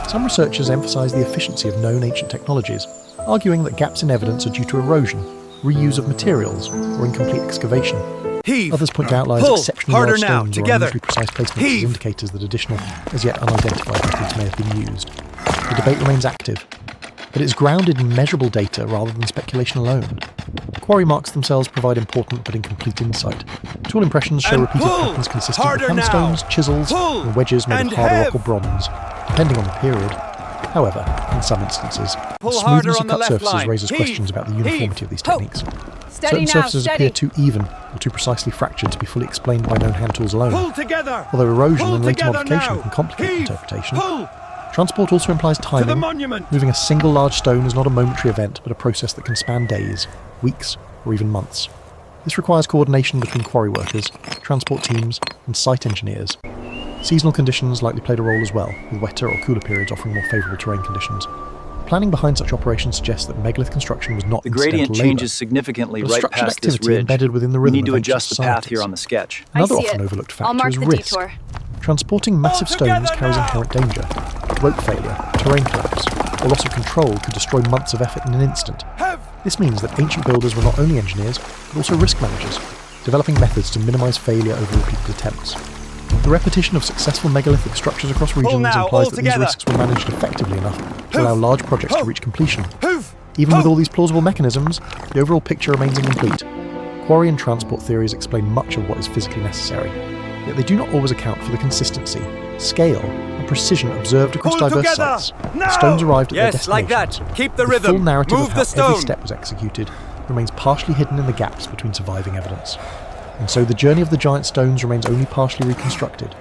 Speaker 1: Some researchers emphasise the efficiency of known ancient technologies, arguing that gaps in evidence are due to erosion, reuse of materials, or incomplete excavation.
Speaker 4: Heave.
Speaker 1: Others point to outliers
Speaker 4: Pull.
Speaker 1: exceptionally
Speaker 4: Harder
Speaker 1: large
Speaker 4: now.
Speaker 1: stones or
Speaker 4: Together.
Speaker 1: unusually precise placements as
Speaker 4: Heave.
Speaker 1: indicators that additional, as yet unidentified methods may have been used. The debate remains active, but it is grounded in measurable data rather than speculation alone. Quarry marks themselves provide important but incomplete insight. Tool impressions show
Speaker 4: And
Speaker 1: repeated
Speaker 4: pull.
Speaker 1: patterns consistent with
Speaker 4: Harder now.
Speaker 1: hammerstones, chisels,
Speaker 4: Pull.
Speaker 1: and wedges made
Speaker 4: And
Speaker 1: of harder rock
Speaker 4: heave.
Speaker 1: or bronze, depending on the period. However, in some instances,
Speaker 4: Pull
Speaker 1: the
Speaker 4: harder
Speaker 1: smoothness
Speaker 4: on
Speaker 1: of
Speaker 4: the
Speaker 1: cut
Speaker 4: left
Speaker 1: surfaces
Speaker 4: line.
Speaker 1: raises
Speaker 4: Heave.
Speaker 1: questions about the uniformity of these
Speaker 4: Ho.
Speaker 1: techniques.
Speaker 5: Steady
Speaker 1: Certain
Speaker 5: now,
Speaker 1: surfaces
Speaker 5: steady.
Speaker 1: appear too even or too precisely fractured to be fully explained by known hand tools alone,
Speaker 4: Pull together.
Speaker 1: although erosion
Speaker 4: Pull
Speaker 1: and later
Speaker 4: together
Speaker 1: modification
Speaker 4: now.
Speaker 1: can complicate
Speaker 4: Heave.
Speaker 1: interpretation.
Speaker 4: Pull.
Speaker 1: Transport also implies
Speaker 4: To the
Speaker 1: timing.
Speaker 4: monument.
Speaker 1: Moving a single large stone is not a momentary event, but a process that can span days, weeks, or even months. This requires coordination between quarry workers, transport teams, and site engineers. Seasonal conditions likely played a role as well, with wetter or cooler periods offering more favourable terrain conditions. Planning behind such operations suggests that megalith construction was not
Speaker 2: The gradient
Speaker 1: incidental
Speaker 2: changes
Speaker 1: labour,
Speaker 2: significantly
Speaker 1: but a
Speaker 2: right
Speaker 1: structured
Speaker 2: past this
Speaker 1: activity
Speaker 2: ridge.
Speaker 1: embedded within the
Speaker 2: We
Speaker 1: rhythm
Speaker 2: need to
Speaker 1: of ancient
Speaker 2: adjust the path here
Speaker 1: societies.
Speaker 2: on the sketch.
Speaker 1: Another
Speaker 5: I see
Speaker 1: often
Speaker 5: it.
Speaker 1: overlooked
Speaker 5: I'll
Speaker 1: factor
Speaker 5: mark
Speaker 1: is
Speaker 5: the
Speaker 1: risk.
Speaker 5: detour.
Speaker 1: Transporting massive stones
Speaker 4: together
Speaker 1: carries
Speaker 4: now.
Speaker 1: inherent danger. Rope failure, terrain collapse, or loss of control could destroy months of effort in an instant.
Speaker 4: Have.
Speaker 1: This means that ancient builders were not only engineers, but also risk managers, developing methods to minimise failure over repeated attempts. The repetition of successful megalithic structures across regions
Speaker 4: now,
Speaker 1: implies
Speaker 4: all
Speaker 1: that
Speaker 4: together.
Speaker 1: these risks were managed effectively enough to allow large projects to reach completion.
Speaker 4: Hoof.
Speaker 1: Even with all these plausible mechanisms, the overall picture remains incomplete. Quarry and transport theories explain much of what is physically necessary, yet they do not always account for the consistency, scale, and precision observed across
Speaker 4: Pull
Speaker 1: diverse
Speaker 4: together.
Speaker 1: sites.
Speaker 4: Now.
Speaker 1: Stones arrived at their
Speaker 4: Yes, like
Speaker 1: destinations.
Speaker 4: that. Keep the
Speaker 1: The
Speaker 4: rhythm.
Speaker 1: full narrative
Speaker 4: Move
Speaker 1: of how
Speaker 4: the stone.
Speaker 1: every step was executed remains partially hidden in the gaps between surviving evidence. And so the journey of the giant stones remains only partially reconstructed.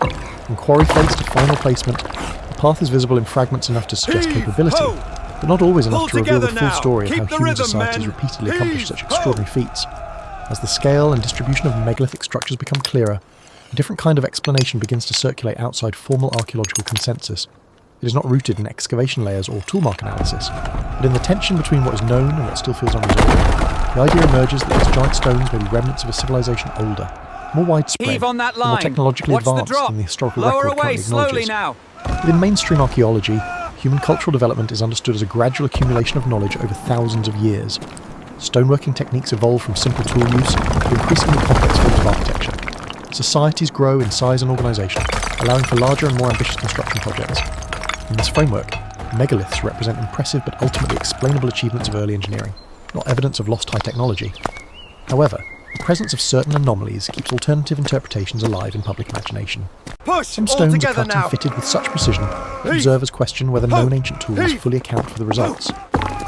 Speaker 1: From quarry face to final placement, the path is visible in fragments enough to suggest
Speaker 4: Heave.
Speaker 1: capability,
Speaker 4: Ho.
Speaker 1: but not always enough
Speaker 4: Pull
Speaker 1: to reveal the
Speaker 4: together
Speaker 1: full
Speaker 4: now.
Speaker 1: story of
Speaker 4: Keep
Speaker 1: how
Speaker 4: the
Speaker 1: human
Speaker 4: rhythm,
Speaker 1: societies
Speaker 4: men.
Speaker 1: repeatedly
Speaker 4: Heave.
Speaker 1: accomplished such
Speaker 4: Ho.
Speaker 1: extraordinary feats. As the scale and distribution of megalithic structures become clearer, a different kind of explanation begins to circulate outside formal archaeological consensus. It is not rooted in excavation layers or toolmark analysis, but in the tension between what is known and what still feels unresolved. The idea emerges that these giant stones may be remnants of a civilization older, more widespread,
Speaker 4: Heave on that
Speaker 1: and more
Speaker 4: line.
Speaker 1: technologically
Speaker 4: Watch the
Speaker 1: advanced
Speaker 4: drop.
Speaker 1: than the historical
Speaker 4: Lower
Speaker 1: record
Speaker 4: away
Speaker 1: currently
Speaker 4: slowly
Speaker 1: acknowledges.
Speaker 4: now.
Speaker 1: Within mainstream archaeology, human cultural development is understood as a gradual accumulation of knowledge over thousands of years. Stoneworking techniques evolve from simple tool use to increasingly complex forms of architecture. Societies grow in size and organisation, allowing for larger and more ambitious construction projects. In this framework, megaliths represent impressive but ultimately explainable achievements of early engineering, not evidence of lost high technology. However, the presence of certain anomalies keeps alternative interpretations alive in public imagination.
Speaker 4: Push.
Speaker 1: Some
Speaker 4: All
Speaker 1: stones are
Speaker 4: together
Speaker 1: cut
Speaker 4: now.
Speaker 1: and fitted with such precision that
Speaker 4: Heave.
Speaker 1: observers question whether
Speaker 4: Ho.
Speaker 1: known ancient tools
Speaker 4: Heave.
Speaker 1: fully account for the results.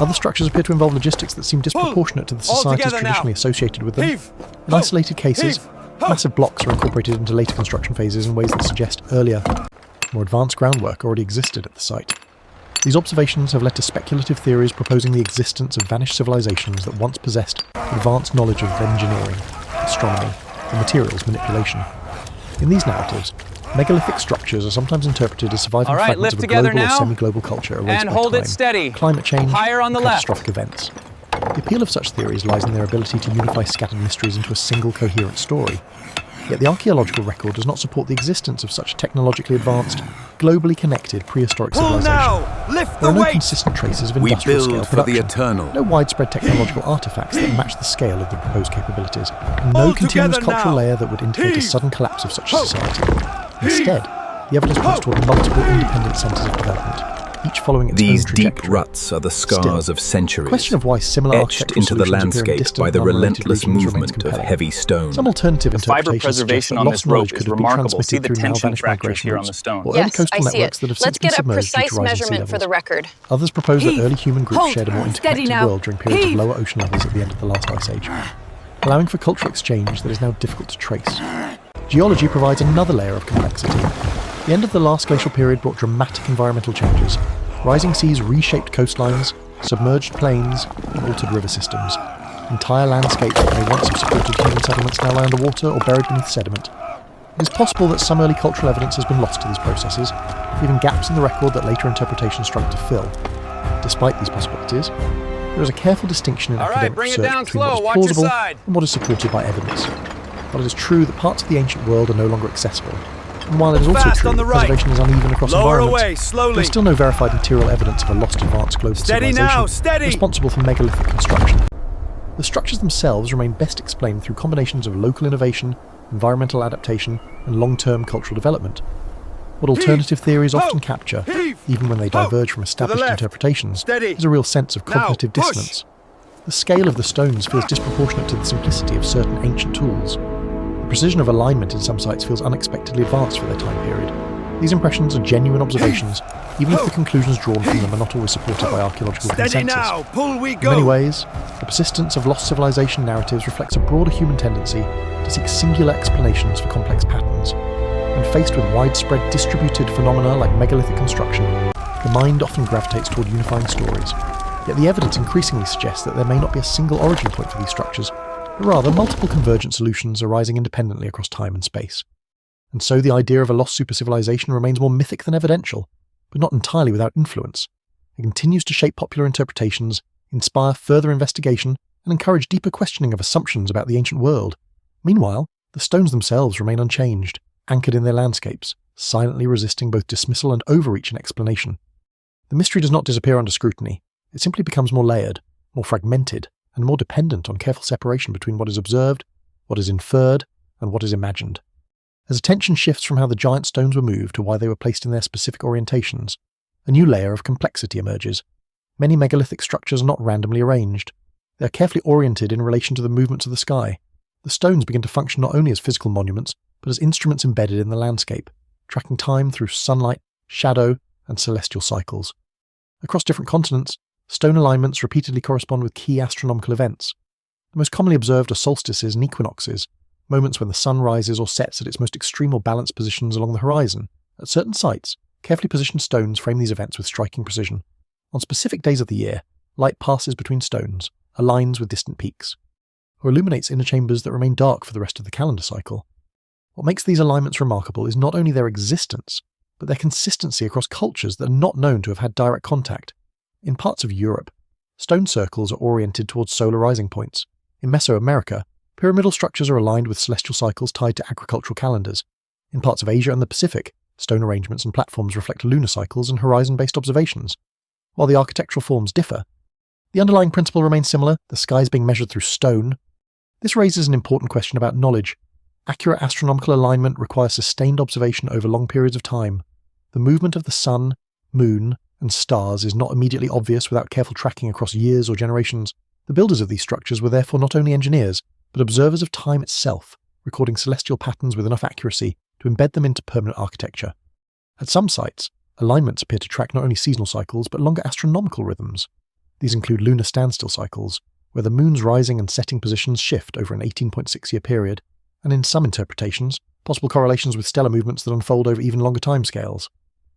Speaker 1: Other structures appear to involve logistics that seem disproportionate to the
Speaker 4: All
Speaker 1: societies
Speaker 4: together now.
Speaker 1: traditionally associated with them.
Speaker 4: Heave.
Speaker 1: In isolated cases,
Speaker 4: Heave. Ho.
Speaker 1: massive blocks are incorporated into later construction phases in ways that suggest earlier, more advanced groundwork already existed at the site. These observations have led to speculative theories proposing the existence of vanished civilizations that once possessed advanced knowledge of engineering, astronomy, and materials manipulation. In these narratives, megalithic structures are sometimes interpreted as surviving
Speaker 4: All right,
Speaker 1: fragments
Speaker 4: lift
Speaker 1: of a
Speaker 4: together
Speaker 1: global or
Speaker 4: now.
Speaker 1: semi-global culture erased
Speaker 4: And
Speaker 1: by
Speaker 4: hold it
Speaker 1: time,
Speaker 4: steady.
Speaker 1: climate change,
Speaker 4: Higher on the
Speaker 1: and
Speaker 4: left.
Speaker 1: catastrophic events. The appeal of such theories lies in their ability to unify scattered mysteries into a single coherent story. Yet the archaeological record does not support the existence of such technologically advanced, globally connected prehistoric
Speaker 4: Pull
Speaker 1: civilization.
Speaker 4: now. Lift
Speaker 1: There
Speaker 4: the
Speaker 1: are no
Speaker 4: weight.
Speaker 1: consistent traces of
Speaker 6: We
Speaker 1: industrial scale
Speaker 6: build for the
Speaker 1: production,
Speaker 6: eternal.
Speaker 1: no widespread technological artifacts that match the scale of the proposed capabilities, and no
Speaker 4: All
Speaker 1: continuous
Speaker 4: together
Speaker 1: cultural
Speaker 4: now.
Speaker 1: layer that would indicate a
Speaker 4: Heave.
Speaker 1: sudden collapse of such a
Speaker 4: Ho.
Speaker 1: society. Instead, the evidence points toward multiple independent centres of development, each following its
Speaker 3: These
Speaker 1: own
Speaker 3: deep
Speaker 1: trajectory.
Speaker 3: ruts are the scars
Speaker 1: Still,
Speaker 3: of centuries,
Speaker 1: the question of why similar
Speaker 3: etched
Speaker 1: architectural
Speaker 3: into the
Speaker 1: solutions appear in
Speaker 3: landscape
Speaker 1: distant
Speaker 3: by the
Speaker 1: and unrelated
Speaker 3: relentless
Speaker 1: regions remains
Speaker 3: movement of
Speaker 1: compelling.
Speaker 3: heavy stone.
Speaker 1: Some alternative
Speaker 2: The fiber
Speaker 1: interpretations suggest
Speaker 2: preservation
Speaker 1: that
Speaker 2: on
Speaker 1: lost
Speaker 2: this rope
Speaker 1: knowledge
Speaker 2: is
Speaker 1: could have been
Speaker 2: remarkable. See
Speaker 1: transmitted
Speaker 2: the
Speaker 1: through now
Speaker 2: tension
Speaker 1: vanished
Speaker 2: fractures
Speaker 1: migration
Speaker 2: here on
Speaker 1: routes
Speaker 2: the stone.
Speaker 1: or early
Speaker 4: Yes,
Speaker 1: coastal
Speaker 4: I see
Speaker 1: networks
Speaker 4: it.
Speaker 1: that have
Speaker 4: Let's
Speaker 1: since been
Speaker 4: get a
Speaker 1: submerged due
Speaker 4: precise
Speaker 1: to rising sea
Speaker 4: measurement for
Speaker 1: levels.
Speaker 4: the record.
Speaker 1: Others propose that early human groups
Speaker 5: Hold.
Speaker 1: shared a more
Speaker 5: Steady
Speaker 1: interconnected
Speaker 5: now.
Speaker 1: world during periods of
Speaker 5: Heave.
Speaker 1: lower ocean levels at the end of the last ice age, allowing for cultural exchange that is now difficult to trace. Geology provides another layer of complexity. The end of the last glacial period brought dramatic environmental changes. Rising seas reshaped coastlines, submerged plains, and altered river systems. Entire landscapes that may once have supported human settlements now lie underwater or buried beneath sediment. It is possible that some early cultural evidence has been lost to these processes, leaving gaps in the record that later interpretations struggle to fill. Despite these possibilities, there is a careful distinction in academic research between what is plausible and what is supported by evidence. While it is true that parts of the ancient world are no longer accessible, and while it is also true that preservation is uneven across environments, there is still no verified material evidence of a lost advanced global civilization responsible for megalithic construction. The structures themselves remain best explained through combinations of local innovation, environmental adaptation, and long-term cultural development. What alternative theories often capture, even when they diverge from established interpretations, is a real sense of cognitive dissonance. The scale of the stones feels disproportionate to the simplicity of certain ancient tools. The precision of alignment in some sites feels unexpectedly advanced for their time period. These impressions are genuine observations, even if the conclusions drawn from them are not always supported by archaeological consensus. In many ways, the persistence of lost civilization narratives reflects a broader human tendency to seek singular explanations for complex patterns. When faced with widespread distributed phenomena like megalithic construction, the mind often gravitates toward unifying stories. Yet the evidence increasingly suggests that there may not be a single origin point for these structures, but rather multiple convergent solutions arising independently across time and space. And so the idea of a lost supercivilization remains more mythic than evidential, but not entirely without influence. It continues to shape popular interpretations, inspire further investigation, and encourage deeper questioning of assumptions about the ancient world. Meanwhile, the stones themselves remain unchanged, anchored in their landscapes, silently resisting both dismissal and overreach in explanation. The mystery does not disappear under scrutiny. It simply becomes more layered, more fragmented, and more dependent on careful separation between what is observed, what is inferred, and what is imagined. As attention shifts from how the giant stones were moved to why they were placed in their specific orientations, a new layer of complexity emerges. Many megalithic structures are not randomly arranged. They are carefully oriented in relation to the movements of the sky. The stones begin to function not only as physical monuments, but as instruments embedded in the landscape, tracking time through sunlight, shadow, and celestial cycles. Across different continents, stone alignments repeatedly correspond with key astronomical events. The most commonly observed are solstices and equinoxes, moments when the sun rises or sets at its most extreme or balanced positions along the horizon. At certain sites, carefully positioned stones frame these events with striking precision. On specific days of the year, light passes between stones, aligns with distant peaks, or illuminates inner chambers that remain dark for the rest of the calendar cycle. What makes these alignments remarkable is not only their existence, but their consistency across cultures that are not known to have had direct contact. In parts of Europe, stone circles are oriented towards solar rising points. In Mesoamerica, pyramidal structures are aligned with celestial cycles tied to agricultural calendars. In parts of Asia and the Pacific, stone arrangements and platforms reflect lunar cycles and horizon-based observations. While the architectural forms differ, the underlying principle remains similar, the skies being measured through stone. This raises an important question about knowledge. Accurate astronomical alignment requires sustained observation over long periods of time. The movement of the sun, moon, and stars is not immediately obvious without careful tracking across years or generations. The builders of these structures were therefore not only engineers, but observers of time itself, recording celestial patterns with enough accuracy to embed them into permanent architecture. At some sites, alignments appear to track not only seasonal cycles, but longer astronomical rhythms. These include lunar standstill cycles, where the moon's rising and setting positions shift over an 18.6-year period, and in some interpretations, possible correlations with stellar movements that unfold over even longer timescales.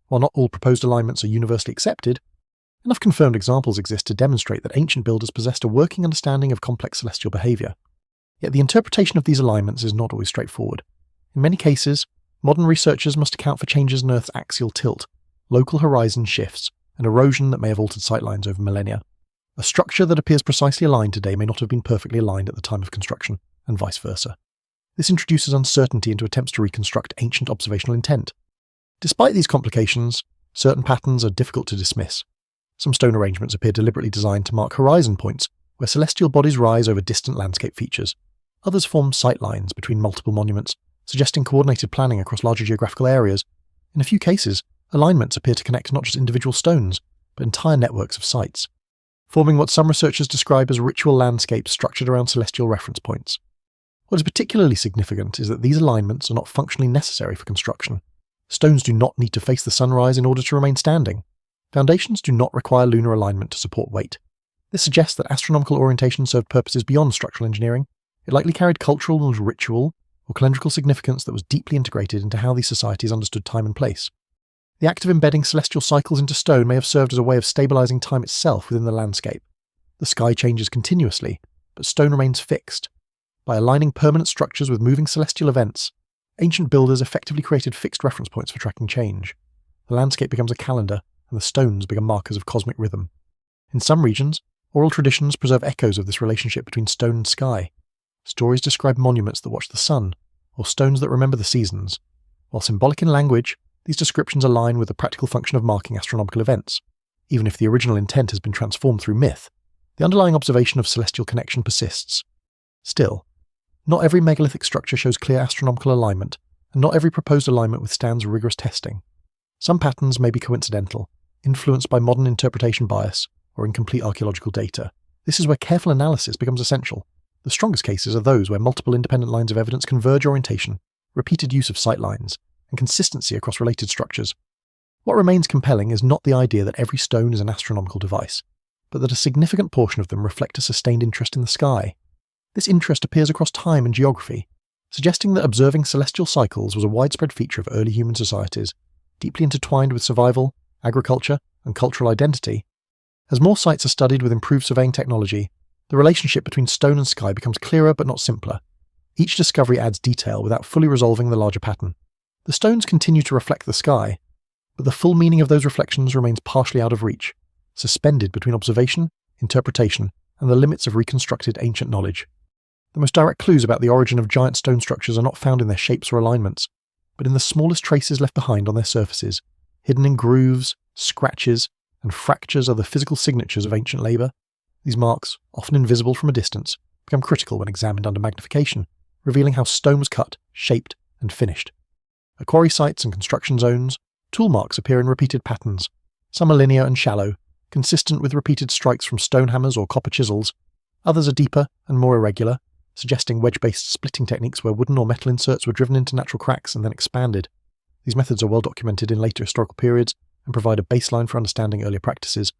Speaker 1: While not all proposed alignments are universally accepted, enough confirmed examples exist to demonstrate that ancient builders possessed a working understanding of complex celestial behaviour. Yet the interpretation of these alignments is not always straightforward. In many cases, modern researchers must account for changes in Earth's axial tilt, local horizon shifts, and erosion that may have altered sightlines over millennia. A structure that appears precisely aligned today may not have been perfectly aligned at the time of construction, and vice versa. This introduces uncertainty into attempts to reconstruct ancient observational intent. Despite these complications, certain patterns are difficult to dismiss. Some stone arrangements appear deliberately designed to mark horizon points where celestial bodies rise over distant landscape features. Others form sightlines between multiple monuments, suggesting coordinated planning across larger geographical areas. In a few cases, Alignments appear to connect not just individual stones, but entire networks of sites, forming what some researchers describe as ritual landscapes structured around celestial reference points. What is particularly significant is that these alignments are not functionally necessary for construction. Stones do not need to face the sunrise in order to remain standing. Foundations do not require lunar alignment to support weight. This suggests that astronomical orientation served purposes beyond structural engineering. It likely carried cultural and ritual or calendrical significance that was deeply integrated into how these societies understood time and place. The act of embedding celestial cycles into stone may have served as a way of stabilizing time itself within the landscape. The sky changes continuously, but stone remains fixed. By aligning permanent structures with moving celestial events, ancient builders effectively created fixed reference points for tracking change. The landscape becomes a calendar, and the stones become markers of cosmic rhythm. In some regions, oral traditions preserve echoes of this relationship between stone and sky. Stories describe monuments that watch the sun, or stones that remember the seasons. While symbolic in language, these descriptions align with the practical function of marking astronomical events. Even if the original intent has been transformed through myth, the underlying observation of celestial connection persists. Still, not every megalithic structure shows clear astronomical alignment, and not every proposed alignment withstands rigorous testing. Some patterns may be coincidental, influenced by modern interpretation bias or incomplete archaeological data. This is where careful analysis becomes essential. The strongest cases are those where multiple independent lines of evidence converge orientation, repeated use of sight lines, and consistency across related structures. What remains compelling is not the idea that every stone is an astronomical device, but that a significant portion of them reflect a sustained interest in the sky. This interest appears across time and geography, suggesting that observing celestial cycles was a widespread feature of early human societies, deeply intertwined with survival, agriculture, and cultural identity. As more sites are studied with improved surveying technology, the relationship between stone and sky becomes clearer but not simpler. Each discovery adds detail without fully resolving the larger pattern. The stones continue to reflect the sky, but the full meaning of those reflections remains partially out of reach, suspended between observation, interpretation, and the limits of reconstructed ancient knowledge. The most direct clues about the origin of giant stone structures are not found in their shapes or alignments, but in the smallest traces left behind on their surfaces. Hidden in grooves, scratches, and fractures are the physical signatures of ancient labour. These marks, often invisible from a distance, become critical when examined under magnification, revealing how stone was cut, shaped, and finished. At quarry sites and construction zones, tool marks appear in repeated patterns. Some are linear and shallow, consistent with repeated strikes from stone hammers or copper chisels. Others are deeper and more irregular, suggesting wedge-based splitting techniques where wooden or metal inserts were driven into natural cracks and then expanded. These methods are well documented in later historical periods and provide a baseline for understanding earlier practices.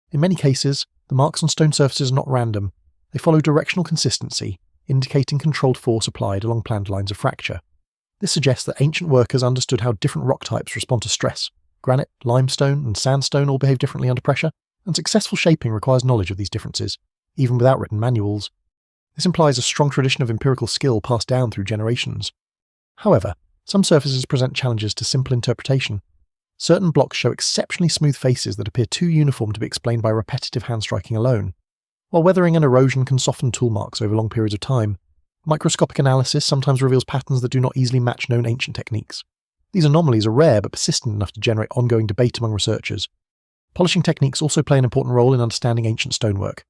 Speaker 1: In many cases, the marks on stone surfaces are not random. They follow directional consistency, indicating controlled force applied along planned lines of fracture. This suggests that ancient workers understood how different rock types respond to stress. Granite, limestone, and sandstone all behave differently under pressure, and successful shaping requires knowledge of these differences, even without written manuals. This implies a strong tradition of empirical skill passed down through generations. However, some surfaces present challenges to simple interpretation. Certain blocks show exceptionally smooth faces that appear too uniform to be explained by repetitive hand striking alone. While weathering and erosion can soften tool marks over long periods of time, microscopic analysis sometimes reveals patterns that do not easily match known ancient techniques. These anomalies are rare but persistent enough to generate ongoing debate among researchers. Polishing techniques also play an important role in understanding ancient stonework.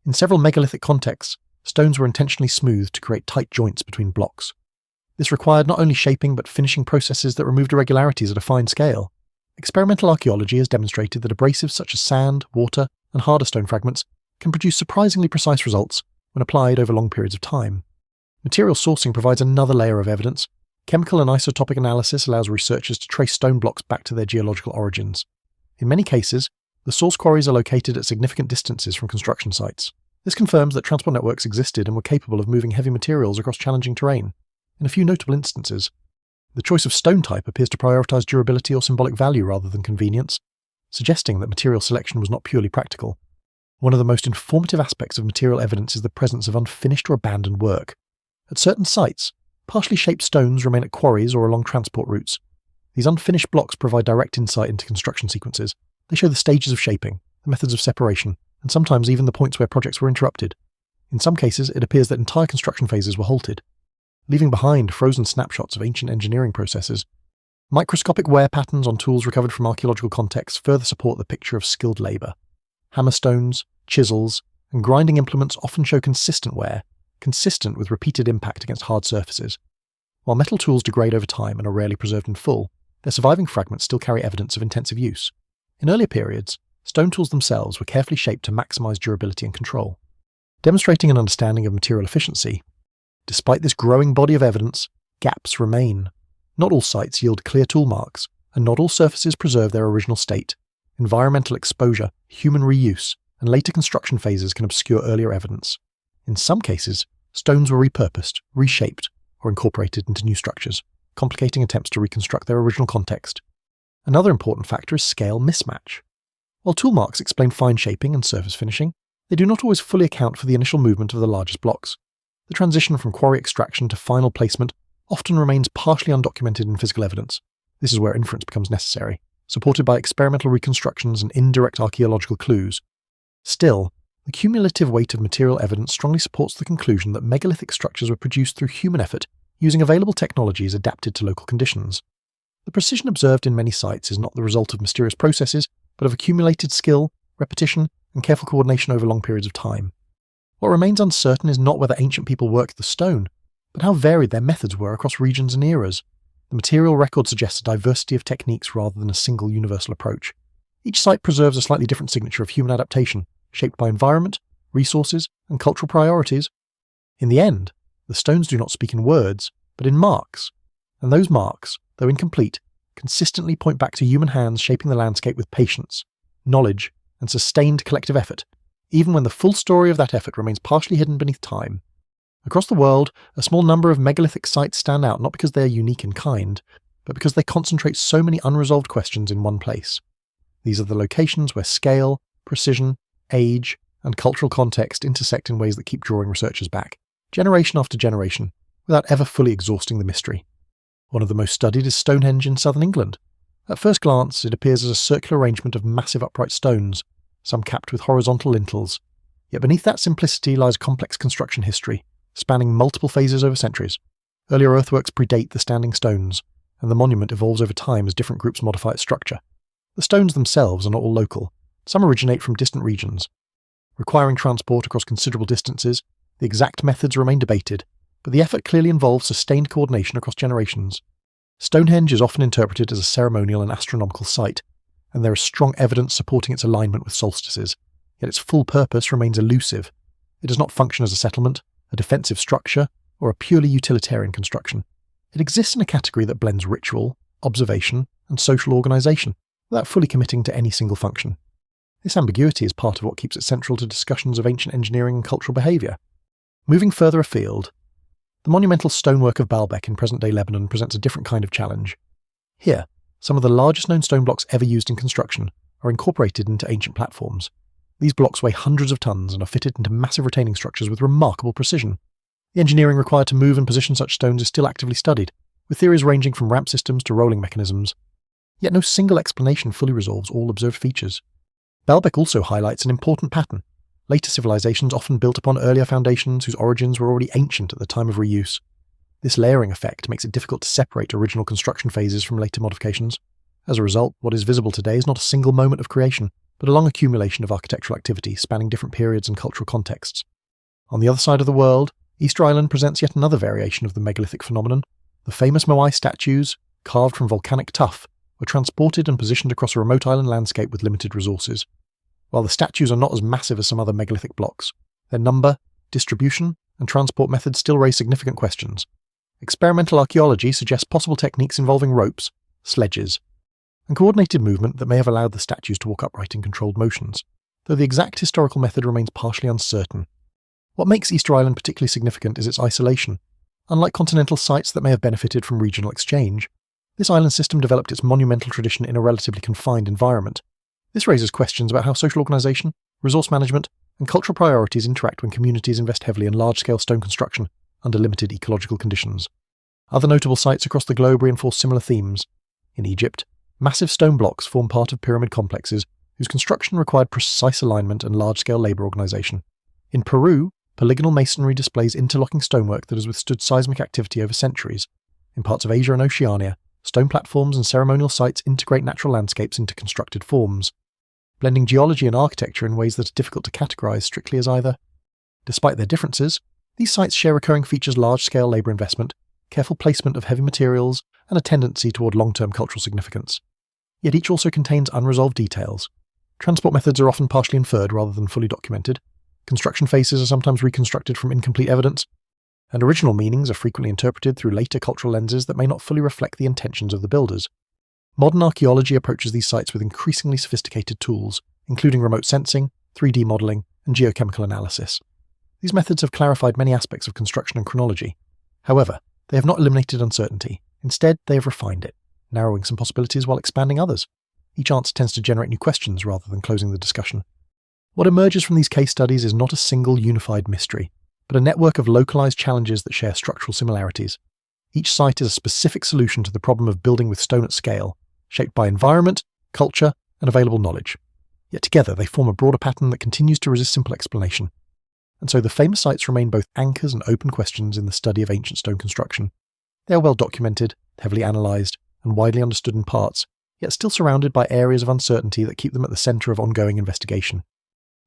Speaker 1: In several megalithic contexts, stones were intentionally smoothed to create tight joints between blocks. This required not only shaping but finishing processes that removed irregularities at a fine scale. Experimental archaeology has demonstrated that abrasives such as sand, water, and harder stone fragments can produce surprisingly precise results when applied over long periods of time. Material sourcing provides another layer of evidence. Chemical and isotopic analysis allows researchers to trace stone blocks back to their geological origins. In many cases, the source quarries are located at significant distances from construction sites. This confirms that transport networks existed and were capable of moving heavy materials across challenging terrain. In a few notable instances, the choice of stone type appears to prioritize durability or symbolic value rather than convenience, suggesting that material selection was not purely practical. One of the most informative aspects of material evidence is the presence of unfinished or abandoned work. At certain sites, partially shaped stones remain at quarries or along transport routes. These unfinished blocks provide direct insight into construction sequences. They show the stages of shaping, the methods of separation, and sometimes even the points where projects were interrupted. In some cases, it appears that entire construction phases were halted, leaving behind frozen snapshots of ancient engineering processes. Microscopic wear patterns on tools recovered from archaeological contexts further support the picture of skilled labour. Hammerstones, chisels, and grinding implements often show consistent wear, consistent with repeated impact against hard surfaces. While metal tools degrade over time and are rarely preserved in full, their surviving fragments still carry evidence of intensive use. In earlier periods, stone tools themselves were carefully shaped to maximize durability and control. Demonstrating an understanding of material efficiency, despite this growing body of evidence, gaps remain. Not all sites yield clear tool marks, and not all surfaces preserve their original state. Environmental exposure, human reuse, and later construction phases can obscure earlier evidence. In some cases, stones were repurposed, reshaped, or incorporated into new structures, complicating attempts to reconstruct their original context. Another important factor is scale mismatch. While tool marks explain fine shaping and surface finishing, they do not always fully account for the initial movement of the largest blocks. The transition from quarry extraction to final placement often remains partially undocumented in physical evidence. This is where inference becomes necessary, supported by experimental reconstructions and indirect archaeological clues. Still, the cumulative weight of material evidence strongly supports the conclusion that megalithic structures were produced through human effort using available technologies adapted to local conditions. The precision observed in many sites is not the result of mysterious processes, but of accumulated skill, repetition, and careful coordination over long periods of time. What remains uncertain is not whether ancient people worked the stone, but how varied their methods were across regions and eras. The material record suggests a diversity of techniques rather than a single universal approach. Each site preserves a slightly different signature of human adaptation, shaped by environment, resources, and cultural priorities. In the end, the stones do not speak in words, but in marks, and those marks, though incomplete, consistently point back to human hands shaping the landscape with patience, knowledge, and sustained collective effort, even when the full story of that effort remains partially hidden beneath time. Across the world, a small number of megalithic sites stand out not because they are unique in kind, but because they concentrate so many unresolved questions in one place. These are the locations where scale, precision, age, and cultural context intersect in ways that keep drawing researchers back, generation after generation, without ever fully exhausting the mystery. One of the most studied is Stonehenge in southern England. At first glance, it appears as a circular arrangement of massive upright stones, some capped with horizontal lintels. Yet beneath that simplicity lies complex construction history, spanning multiple phases over centuries. Earlier earthworks predate the standing stones, and the monument evolves over time as different groups modify its structure. The stones themselves are not all local. Some originate from distant regions. Requiring transport across considerable distances, the exact methods remain debated, but the effort clearly involves sustained coordination across generations. Stonehenge is often interpreted as a ceremonial and astronomical site, and there is strong evidence supporting its alignment with solstices, yet its full purpose remains elusive. It does not function as a settlement, a defensive structure, or a purely utilitarian construction. It exists in a category that blends ritual, observation, and social organisation, without fully committing to any single function. This ambiguity is part of what keeps it central to discussions of ancient engineering and cultural behaviour. Moving further afield, the monumental stonework of Baalbek in present-day Lebanon presents a different kind of challenge. Here, some of the largest known stone blocks ever used in construction are incorporated into ancient platforms. These blocks weigh hundreds of tons and are fitted into massive retaining structures with remarkable precision. The engineering required to move and position such stones is still actively studied, with theories ranging from ramp systems to rolling mechanisms. Yet no single explanation fully resolves all observed features. Baalbek also highlights an important pattern. Later civilizations often built upon earlier foundations whose origins were already ancient at the time of reuse. This layering effect makes it difficult to separate original construction phases from later modifications. As a result, what is visible today is not a single moment of creation, but a long accumulation of architectural activity spanning different periods and cultural contexts. On the other side of the world, Easter Island presents yet another variation of the megalithic phenomenon. The famous Moai statues, carved from volcanic tuff, were transported and positioned across a remote island landscape with limited resources. While the statues are not as massive as some other megalithic blocks, their number, distribution, and transport methods still raise significant questions. Experimental archaeology suggests possible techniques involving ropes, sledges, and coordinated movement that may have allowed the statues to walk upright in controlled motions, though the exact historical method remains partially uncertain. What makes Easter Island particularly significant is its isolation. Unlike continental sites that may have benefited from regional exchange, this island system developed its monumental tradition in a relatively confined environment. This raises questions about how social organisation, resource management, and cultural priorities interact when communities invest heavily in large-scale stone construction under limited ecological conditions. Other notable sites across the globe reinforce similar themes. In Egypt, massive stone blocks form part of pyramid complexes whose construction required precise alignment and large-scale labour organisation. In Peru, polygonal masonry displays interlocking stonework that has withstood seismic activity over centuries. In parts of Asia and Oceania, stone platforms and ceremonial sites integrate natural landscapes into constructed forms, blending geology and architecture in ways that are difficult to categorise strictly as either. Despite their differences, these sites share recurring features: large-scale labour investment, careful placement of heavy materials, and a tendency toward long-term cultural significance. Yet each also contains unresolved details. Transport methods are often partially inferred rather than fully documented. Construction phases are sometimes reconstructed from incomplete evidence, and original meanings are frequently interpreted through later cultural lenses that may not fully reflect the intentions of the builders. Modern archaeology approaches these sites with increasingly sophisticated tools, including remote sensing, 3D modelling, and geochemical analysis. These methods have clarified many aspects of construction and chronology. However, they have not eliminated uncertainty. Instead, they have refined it, narrowing some possibilities while expanding others. Each answer tends to generate new questions rather than closing the discussion. What emerges from these case studies is not a single unified mystery, but a network of localized challenges that share structural similarities. Each site is a specific solution to the problem of building with stone at scale, shaped by environment, culture, and available knowledge. Yet together they form a broader pattern that continues to resist simple explanation. And so the famous sites remain both anchors and open questions in the study of ancient stone construction. They are well documented, heavily analysed, and widely understood in parts, yet still surrounded by areas of uncertainty that keep them at the centre of ongoing investigation.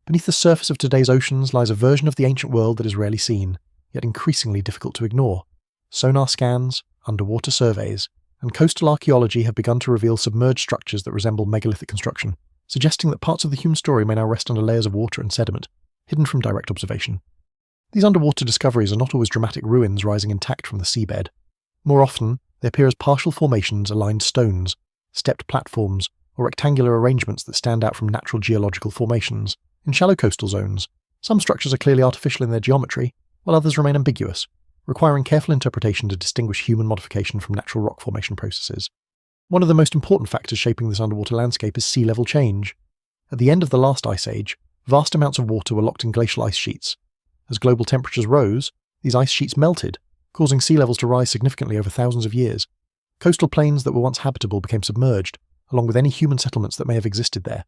Speaker 1: Beneath the surface of today's oceans lies a version of the ancient world that is rarely seen, yet increasingly difficult to ignore. Sonar scans, underwater surveys, and coastal archaeology have begun to reveal submerged structures that resemble megalithic construction, suggesting that parts of the human story may now rest under layers of water and sediment, hidden from direct observation. These underwater discoveries are not always dramatic ruins rising intact from the seabed. More often, they appear as partial formations, aligned stones, stepped platforms, or rectangular arrangements that stand out from natural geological formations. In shallow coastal zones, some structures are clearly artificial in their geometry, while others remain ambiguous, requiring careful interpretation to distinguish human modification from natural rock formation processes. One of the most important factors shaping this underwater landscape is sea level change. At the end of the last ice age, vast amounts of water were locked in glacial ice sheets. As global temperatures rose, these ice sheets melted, causing sea levels to rise significantly over thousands of years. Coastal plains that were once habitable became submerged, along with any human settlements that may have existed there.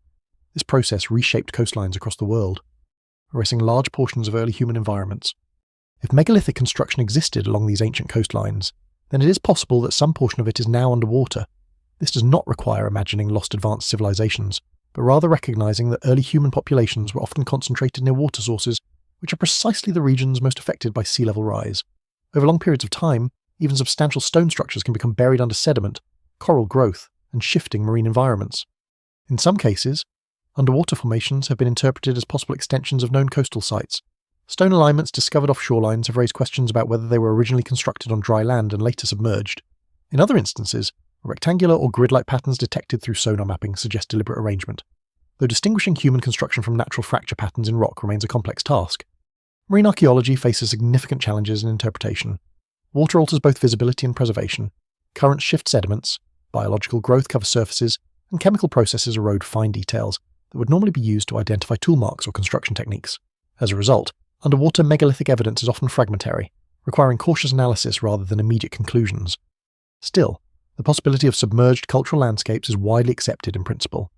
Speaker 1: This process reshaped coastlines across the world, erasing large portions of early human environments. If megalithic construction existed along these ancient coastlines, then it is possible that some portion of it is now underwater. This does not require imagining lost advanced civilizations, but rather recognizing that early human populations were often concentrated near water sources, which are precisely the regions most affected by sea level rise. Over long periods of time, even substantial stone structures can become buried under sediment, coral growth, and shifting marine environments. In some cases, underwater formations have been interpreted as possible extensions of known coastal sites. Stone alignments discovered off shorelines have raised questions about whether they were originally constructed on dry land and later submerged. In other instances, rectangular or grid-like patterns detected through sonar mapping suggest deliberate arrangement. Though distinguishing human construction from natural fracture patterns in rock remains a complex task, marine archaeology faces significant challenges in interpretation. Water alters both visibility and preservation. Currents shift sediments, biological growth covers surfaces, and chemical processes erode fine details that would normally be used to identify tool marks or construction techniques. As a result, underwater megalithic evidence is often fragmentary, requiring cautious analysis rather than immediate conclusions. Still, the possibility of submerged cultural landscapes is widely accepted in principle.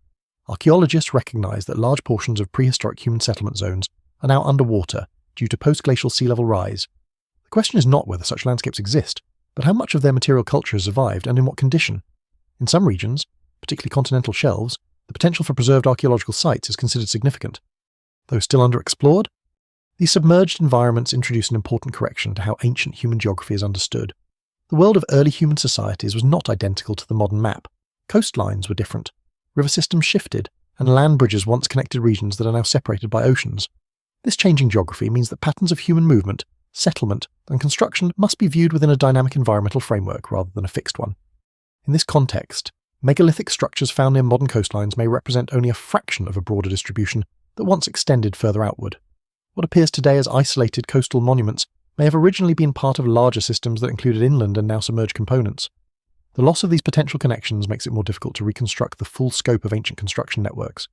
Speaker 1: Archaeologists recognize that large portions of prehistoric human settlement zones are now underwater due to post-glacial sea level rise. The question is not whether such landscapes exist, but how much of their material culture has survived and in what condition. In some regions, particularly continental shelves, the potential for preserved archaeological sites is considered significant. Though still underexplored, these submerged environments introduce an important correction to how ancient human geography is understood. The world of early human societies was not identical to the modern map. Coastlines were different, river systems shifted, and land bridges once connected regions that are now separated by oceans. This changing geography means that patterns of human movement, settlement, and construction must be viewed within a dynamic environmental framework rather than a fixed one. In this context, megalithic structures found near modern coastlines may represent only a fraction of a broader distribution that once extended further outward. What appears today as isolated coastal monuments may have originally been part of larger systems that included inland and now submerged components. The loss of these potential connections makes it more difficult to reconstruct the full scope of ancient construction networks.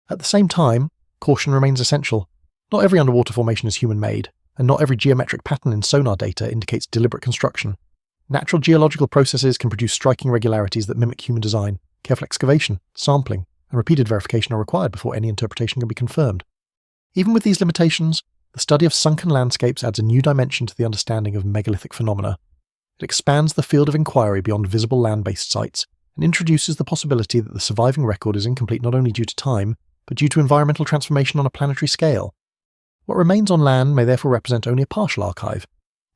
Speaker 1: At the same time, caution remains essential. Not every underwater formation is human-made, and not every geometric pattern in sonar data indicates deliberate construction. Natural geological processes can produce striking regularities that mimic human design. Careful excavation, sampling, and repeated verification are required before any interpretation can be confirmed. Even with these limitations, the study of sunken landscapes adds a new dimension to the understanding of megalithic phenomena. It expands the field of inquiry beyond visible land-based sites and introduces the possibility that the surviving record is incomplete not only due to time, but due to environmental transformation on a planetary scale. What remains on land may therefore represent only a partial archive.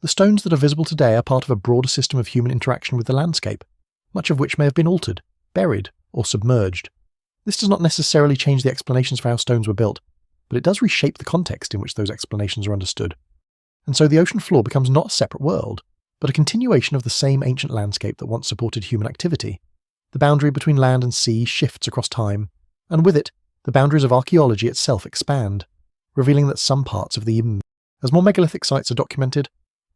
Speaker 1: The stones that are visible today are part of a broader system of human interaction with the landscape, much of which may have been altered, buried, or submerged. This does not necessarily change the explanations for how stones were built, but it does reshape the context in which those explanations are understood. And so the ocean floor becomes not a separate world, but a continuation of the same ancient landscape that once supported human activity. The boundary between land and sea shifts across time, and with it, the boundaries of archaeology itself expand, revealing that some parts of the As more megalithic sites are documented,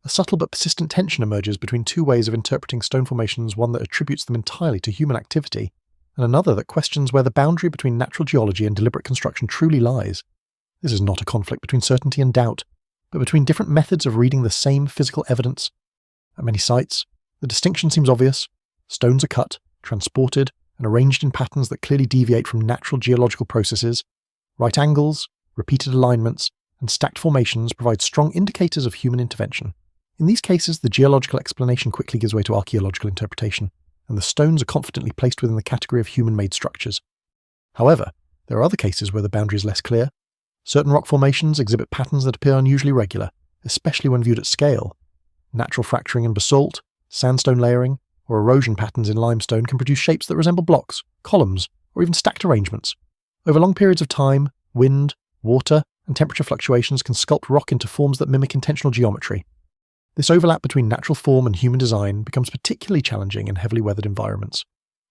Speaker 1: a subtle but persistent tension emerges between two ways of interpreting stone formations, one that attributes them entirely to human activity, and another that questions where the boundary between natural geology and deliberate construction truly lies. This is not a conflict between certainty and doubt, but between different methods of reading the same physical evidence. At many sites, the distinction seems obvious. Stones are cut, transported, and arranged in patterns that clearly deviate from natural geological processes. Right angles, repeated alignments, and stacked formations provide strong indicators of human intervention. In these cases, the geological explanation quickly gives way to archaeological interpretation, and the stones are confidently placed within the category of human-made structures. However, there are other cases where the boundary is less clear. Certain rock formations exhibit patterns that appear unusually regular, especially when viewed at scale. Natural fracturing in basalt, sandstone layering, or erosion patterns in limestone can produce shapes that resemble blocks, columns, or even stacked arrangements. Over long periods of time, wind, water, and temperature fluctuations can sculpt rock into forms that mimic intentional geometry. This overlap between natural form and human design becomes particularly challenging in heavily weathered environments.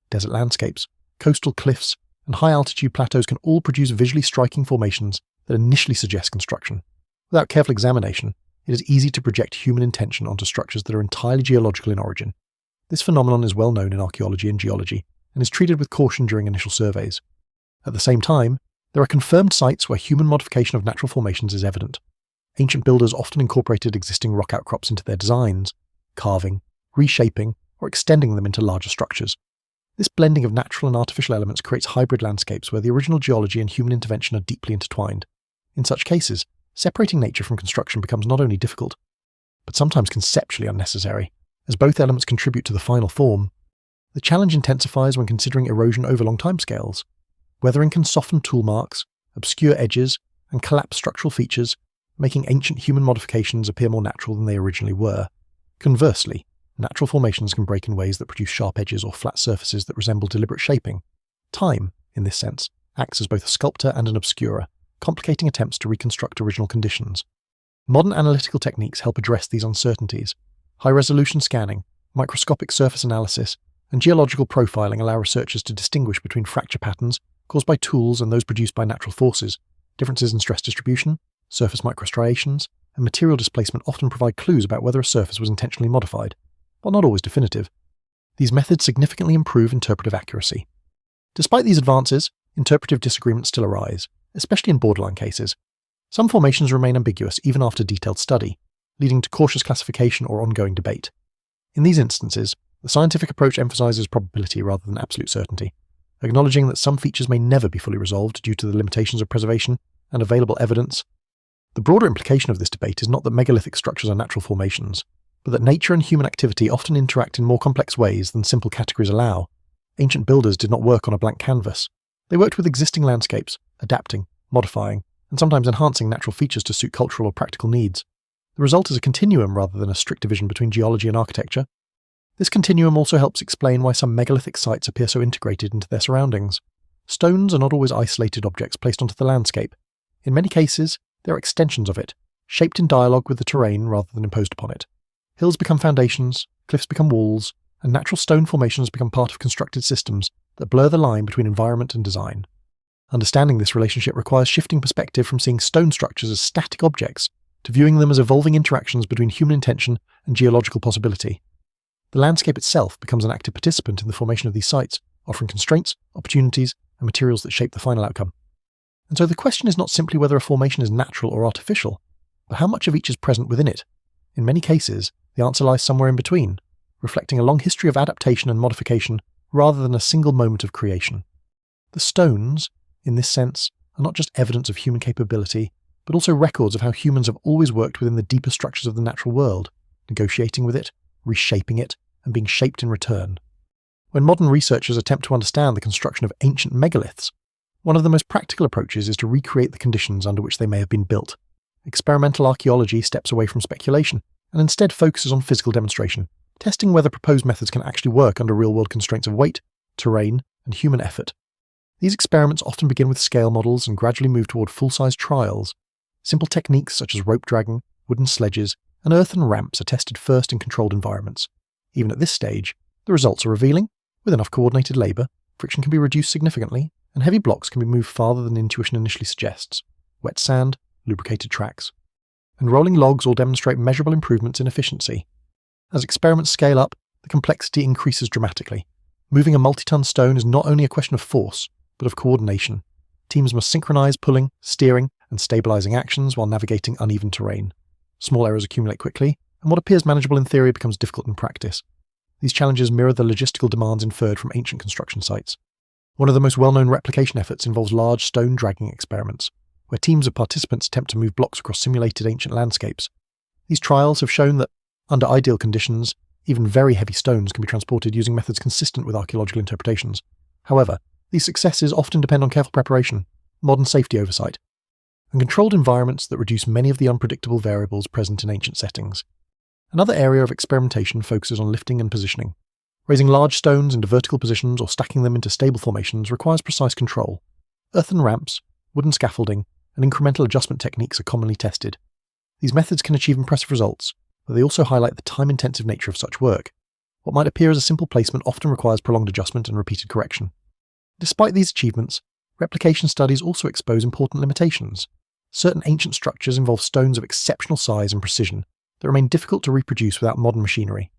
Speaker 1: Desert landscapes, coastal cliffs, and high-altitude plateaus can all produce visually striking formations that initially suggest construction. Without careful examination, it is easy to project human intention onto structures that are entirely geological in origin. This phenomenon is well known in archaeology and geology, and is treated with caution during initial surveys. At the same time, there are confirmed sites where human modification of natural formations is evident. Ancient builders often incorporated existing rock outcrops into their designs, carving, reshaping, or extending them into larger structures. This blending of natural and artificial elements creates hybrid landscapes where the original geology and human intervention are deeply intertwined. In such cases, separating nature from construction becomes not only difficult, but sometimes conceptually unnecessary, as both elements contribute to the final form. The challenge intensifies when considering erosion over long timescales. Weathering can soften tool marks, obscure edges, and collapse structural features, making ancient human modifications appear more natural than they originally were. Conversely, natural formations can break in ways that produce sharp edges or flat surfaces that resemble deliberate shaping. Time, in this sense, acts as both a sculptor and an obscurer, complicating attempts to reconstruct original conditions. Modern analytical techniques help address these uncertainties. High-resolution scanning, microscopic surface analysis, and geological profiling allow researchers to distinguish between fracture patterns caused by tools and those produced by natural forces. Differences in stress distribution, surface microstriations, and material displacement often provide clues about whether a surface was intentionally modified, while not always definitive. These methods significantly improve interpretive accuracy. Despite these advances, interpretive disagreements still arise, especially in borderline cases. Some formations remain ambiguous even after detailed study, leading to cautious classification or ongoing debate. In these instances, the scientific approach emphasizes probability rather than absolute certainty, acknowledging that some features may never be fully resolved due to the limitations of preservation and available evidence. The broader implication of this debate is not that megalithic structures are natural formations, but that nature and human activity often interact in more complex ways than simple categories allow. Ancient builders did not work on a blank canvas. They worked with existing landscapes, adapting, modifying, and sometimes enhancing natural features to suit cultural or practical needs. The result is a continuum rather than a strict division between geology and architecture. This continuum also helps explain why some megalithic sites appear so integrated into their surroundings. Stones are not always isolated objects placed onto the landscape. In many cases, they are extensions of it, shaped in dialogue with the terrain rather than imposed upon it. Hills become foundations, cliffs become walls, and natural stone formations become part of constructed systems that blur the line between environment and design. Understanding this relationship requires shifting perspective from seeing stone structures as static objects to viewing them as evolving interactions between human intention and geological possibility. The landscape itself becomes an active participant in the formation of these sites, offering constraints, opportunities, and materials that shape the final outcome. And so the question is not simply whether a formation is natural or artificial, but how much of each is present within it. In many cases, the answer lies somewhere in between, reflecting a long history of adaptation and modification rather than a single moment of creation. The stones, in this sense, are not just evidence of human capability, but also records of how humans have always worked within the deeper structures of the natural world, negotiating with it, reshaping it, and being shaped in return. When modern researchers attempt to understand the construction of ancient megaliths, one of the most practical approaches is to recreate the conditions under which they may have been built. Experimental archaeology steps away from speculation and instead focuses on physical demonstration, testing whether proposed methods can actually work under real-world constraints of weight, terrain, and human effort. These experiments often begin with scale models and gradually move toward full-size trials. Simple techniques such as rope dragging, wooden sledges, and earthen ramps are tested first in controlled environments. Even at this stage, the results are revealing. With enough coordinated labour, friction can be reduced significantly, and heavy blocks can be moved farther than intuition initially suggests. Wet sand, lubricated tracks. And rolling logs all demonstrate measurable improvements in efficiency. As experiments scale up, the complexity increases dramatically. Moving a multi-ton stone is not only a question of force, but of coordination. Teams must synchronize pulling, steering, and stabilizing actions while navigating uneven terrain. Small errors accumulate quickly, and what appears manageable in theory becomes difficult in practice. These challenges mirror the logistical demands inferred from ancient construction sites. One of the most well-known replication efforts involves large stone dragging experiments, where teams of participants attempt to move blocks across simulated ancient landscapes. These trials have shown that, under ideal conditions, even very heavy stones can be transported using methods consistent with archaeological interpretations. However, these successes often depend on careful preparation, modern safety oversight, and controlled environments that reduce many of the unpredictable variables present in ancient settings. Another area of experimentation focuses on lifting and positioning. Raising large stones into vertical positions or stacking them into stable formations requires precise control. Earthen ramps, wooden scaffolding, and incremental adjustment techniques are commonly tested. These methods can achieve impressive results, but they also highlight the time-intensive nature of such work. What might appear as a simple placement often requires prolonged adjustment and repeated correction. Despite these achievements, replication studies also expose important limitations. Certain ancient structures involve stones of exceptional size and precision that remain difficult to reproduce without modern machinery.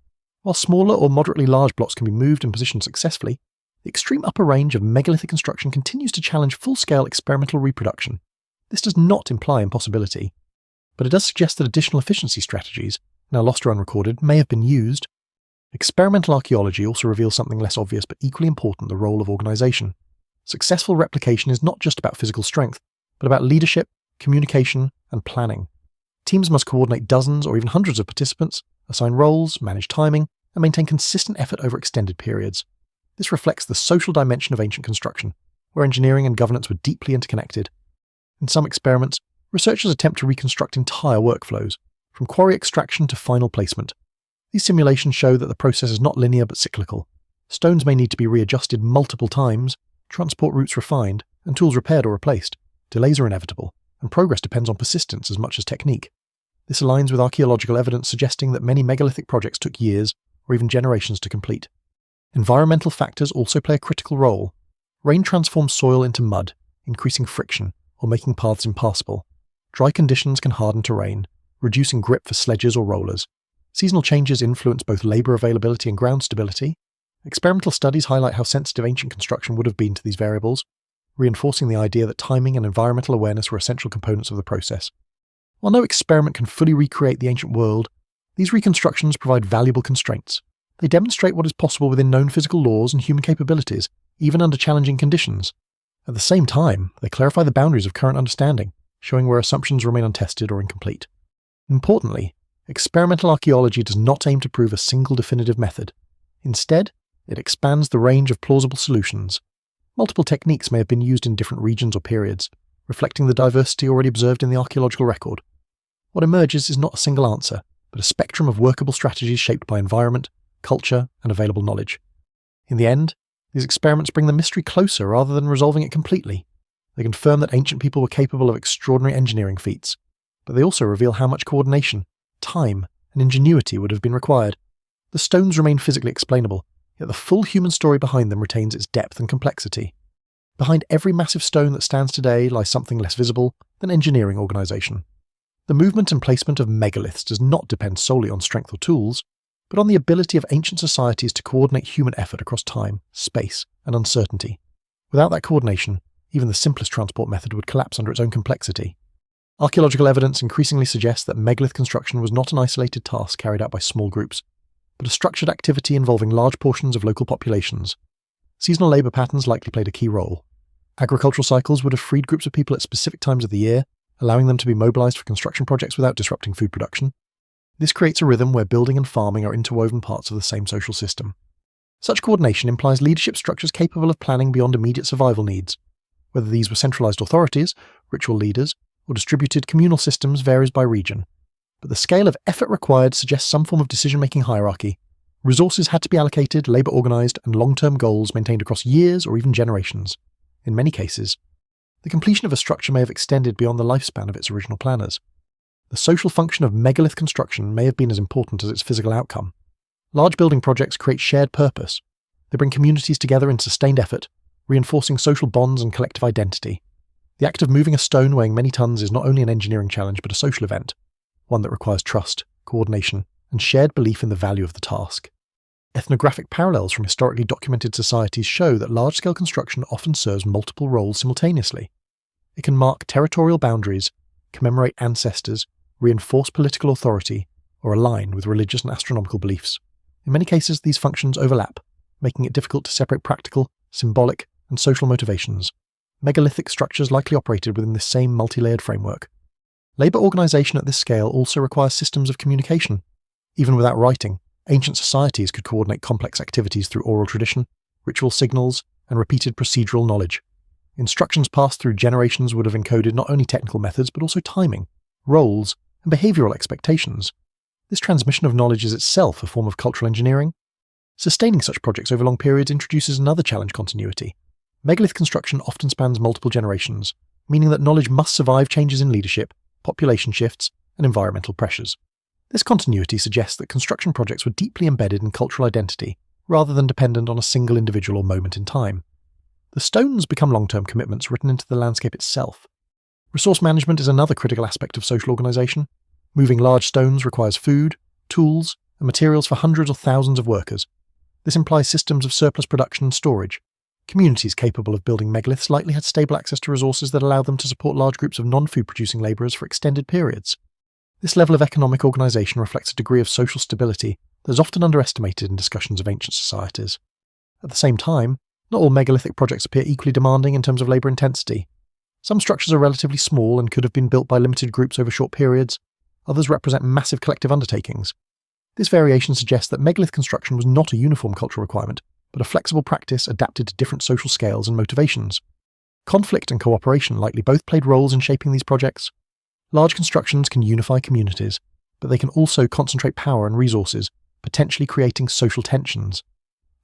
Speaker 1: While smaller or moderately large blocks can be moved and positioned successfully, the extreme upper range of megalithic construction continues to challenge full-scale experimental reproduction. This does not imply impossibility, but it does suggest that additional efficiency strategies, now lost or unrecorded, may have been used. Experimental archaeology also reveals something less obvious but equally important: the role of organisation. Successful replication is not just about physical strength, but about leadership, communication, and planning. Teams must coordinate dozens or even hundreds of participants, assign roles, manage timing, and maintain consistent effort over extended periods. This reflects the social dimension of ancient construction, where engineering and governance were deeply interconnected. In some experiments, researchers attempt to reconstruct entire workflows, from quarry extraction to final placement. These simulations show that the process is not linear but cyclical. Stones may need to be readjusted multiple times, transport routes refined, and tools repaired or replaced. Delays are inevitable, and progress depends on persistence as much as technique. This aligns with archaeological evidence suggesting that many megalithic projects took years or even generations to complete. Environmental factors also play a critical role. Rain transforms soil into mud, increasing friction or making paths impassable. Dry conditions can harden terrain, reducing grip for sledges or rollers. Seasonal changes influence both labour availability and ground stability. Experimental studies highlight how sensitive ancient construction would have been to these variables, reinforcing the idea that timing and environmental awareness were essential components of the process. While no experiment can fully recreate the ancient world, these reconstructions provide valuable constraints. They demonstrate what is possible within known physical laws and human capabilities, even under challenging conditions. At the same time, they clarify the boundaries of current understanding, showing where assumptions remain untested or incomplete. Importantly, experimental archaeology does not aim to prove a single definitive method. Instead, it expands the range of plausible solutions. Multiple techniques may have been used in different regions or periods, reflecting the diversity already observed in the archaeological record. What emerges is not a single answer, but a spectrum of workable strategies shaped by environment, culture, and available knowledge. In the end, these experiments bring the mystery closer rather than resolving it completely. They confirm that ancient people were capable of extraordinary engineering feats, but they also reveal how much coordination, time, and ingenuity would have been required. The stones remain physically explainable, yet the full human story behind them retains its depth and complexity. Behind every massive stone that stands today lies something less visible than engineering organisation. The movement and placement of megaliths does not depend solely on strength or tools, but on the ability of ancient societies to coordinate human effort across time, space, and uncertainty. Without that coordination, even the simplest transport method would collapse under its own complexity. Archaeological evidence increasingly suggests that megalith construction was not an isolated task carried out by small groups, but a structured activity involving large portions of local populations. Seasonal labour patterns likely played a key role. Agricultural cycles would have freed groups of people at specific times of the year, allowing them to be mobilised for construction projects without disrupting food production. This creates a rhythm where building and farming are interwoven parts of the same social system. Such coordination implies leadership structures capable of planning beyond immediate survival needs. Whether these were centralised authorities, ritual leaders, or distributed communal systems varies by region. but the scale of effort required suggests some form of decision-making hierarchy. Resources had to be allocated, labour organised, and long-term goals maintained across years or even generations. In many cases, the completion of a structure may have extended beyond the lifespan of its original planners. The social function of megalith construction may have been as important as its physical outcome. Large building projects create shared purpose. They bring communities together in sustained effort, reinforcing social bonds and collective identity. The act of moving a stone weighing many tons is not only an engineering challenge but a social event, one that requires trust, coordination, and shared belief in the value of the task. Ethnographic parallels from historically documented societies show that large-scale construction often serves multiple roles simultaneously. It can mark territorial boundaries, commemorate ancestors, reinforce political authority, or align with religious and astronomical beliefs. In many cases, these functions overlap, making it difficult to separate practical, symbolic, and social motivations. Megalithic structures likely operated within this same multi-layered framework. Labour organisation at this scale also requires systems of communication. Even without writing, ancient societies could coordinate complex activities through oral tradition, ritual signals, and repeated procedural knowledge. Instructions passed through generations would have encoded not only technical methods but also timing, roles, and behavioural expectations. This transmission of knowledge is itself a form of cultural engineering. Sustaining such projects over long periods introduces another challenge: continuity. Megalith construction often spans multiple generations, meaning that knowledge must survive changes in leadership, population shifts, and environmental pressures. This continuity suggests that construction projects were deeply embedded in cultural identity, rather than dependent on a single individual or moment in time. The stones become long-term commitments written into the landscape itself. Resource management is another critical aspect of social organisation. Moving large stones requires food, tools, and materials for hundreds or thousands of workers. This implies systems of surplus production and storage. Communities capable of building megaliths likely had stable access to resources that allowed them to support large groups of non-food producing labourers for extended periods. This level of economic organisation reflects a degree of social stability that is often underestimated in discussions of ancient societies. At the same time, not all megalithic projects appear equally demanding in terms of labour intensity. Some structures are relatively small and could have been built by limited groups over short periods. Others represent massive collective undertakings. This variation suggests that megalith construction was not a uniform cultural requirement, but a flexible practice adapted to different social scales and motivations. Conflict and cooperation likely both played roles in shaping these projects. Large constructions can unify communities, but they can also concentrate power and resources, potentially creating social tensions.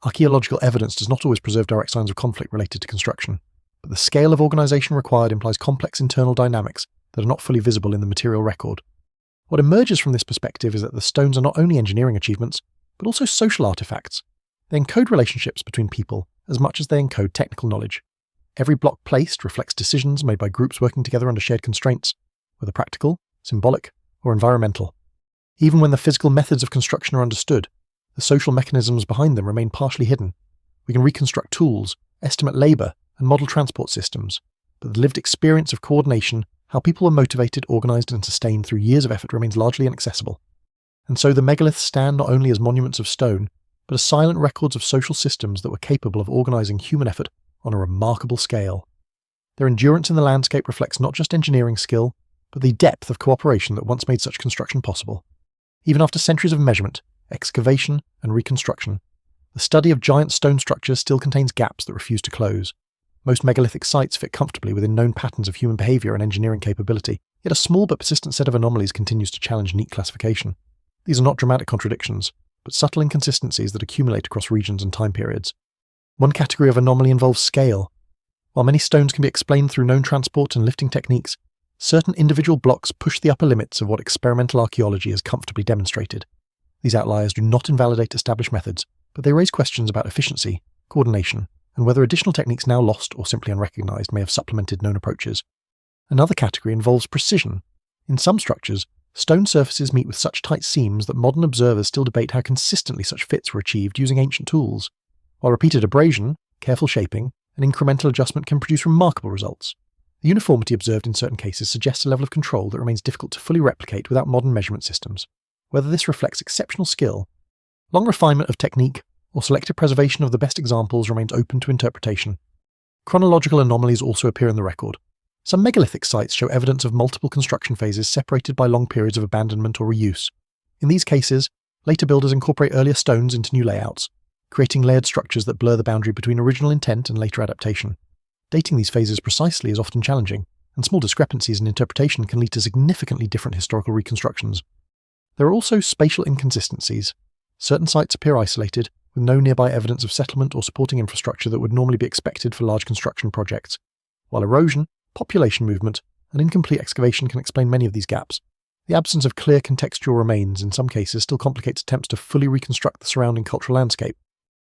Speaker 1: Archaeological evidence does not always preserve direct signs of conflict related to construction, but the scale of organisation required implies complex internal dynamics that are not fully visible in the material record. What emerges from this perspective is that the stones are not only engineering achievements, but also social artefacts. They encode relationships between people as much as they encode technical knowledge. Every block placed reflects decisions made by groups working together under shared constraints, whether practical, symbolic, or environmental. Even when the physical methods of construction are understood, the social mechanisms behind them remain partially hidden. We can reconstruct tools, estimate labour, and model transport systems, but the lived experience of coordination, how people were motivated, organised, and sustained through years of effort remains largely inaccessible. And so the megaliths stand not only as monuments of stone, but as silent records of social systems that were capable of organising human effort on a remarkable scale. Their endurance in the landscape reflects not just engineering skill, but the depth of cooperation that once made such construction possible. Even after centuries of measurement, excavation, and reconstruction, the study of giant stone structures still contains gaps that refuse to close. Most megalithic sites fit comfortably within known patterns of human behaviour and engineering capability, yet a small but persistent set of anomalies continues to challenge neat classification. These are not dramatic contradictions, but subtle inconsistencies that accumulate across regions and time periods. One category of anomaly involves scale. While many stones can be explained through known transport and lifting techniques, certain individual blocks push the upper limits of what experimental archaeology has comfortably demonstrated. These outliers do not invalidate established methods, but they raise questions about efficiency, coordination, and whether additional techniques now lost or simply unrecognised may have supplemented known approaches. Another category involves precision. In some structures, stone surfaces meet with such tight seams that modern observers still debate how consistently such fits were achieved using ancient tools. While repeated abrasion, careful shaping, and incremental adjustment can produce remarkable results, the uniformity observed in certain cases suggests a level of control that remains difficult to fully replicate without modern measurement systems. Whether this reflects exceptional skill, long refinement of technique, or selective preservation of the best examples remains open to interpretation. Chronological anomalies also appear in the record. Some megalithic sites show evidence of multiple construction phases separated by long periods of abandonment or reuse. In these cases, later builders incorporate earlier stones into new layouts, creating layered structures that blur the boundary between original intent and later adaptation. Dating these phases precisely is often challenging, and small discrepancies in interpretation can lead to significantly different historical reconstructions. There are also spatial inconsistencies. Certain sites appear isolated, with no nearby evidence of settlement or supporting infrastructure that would normally be expected for large construction projects, while erosion, population movement, and incomplete excavation can explain many of these gaps. The absence of clear contextual remains in some cases still complicates attempts to fully reconstruct the surrounding cultural landscape.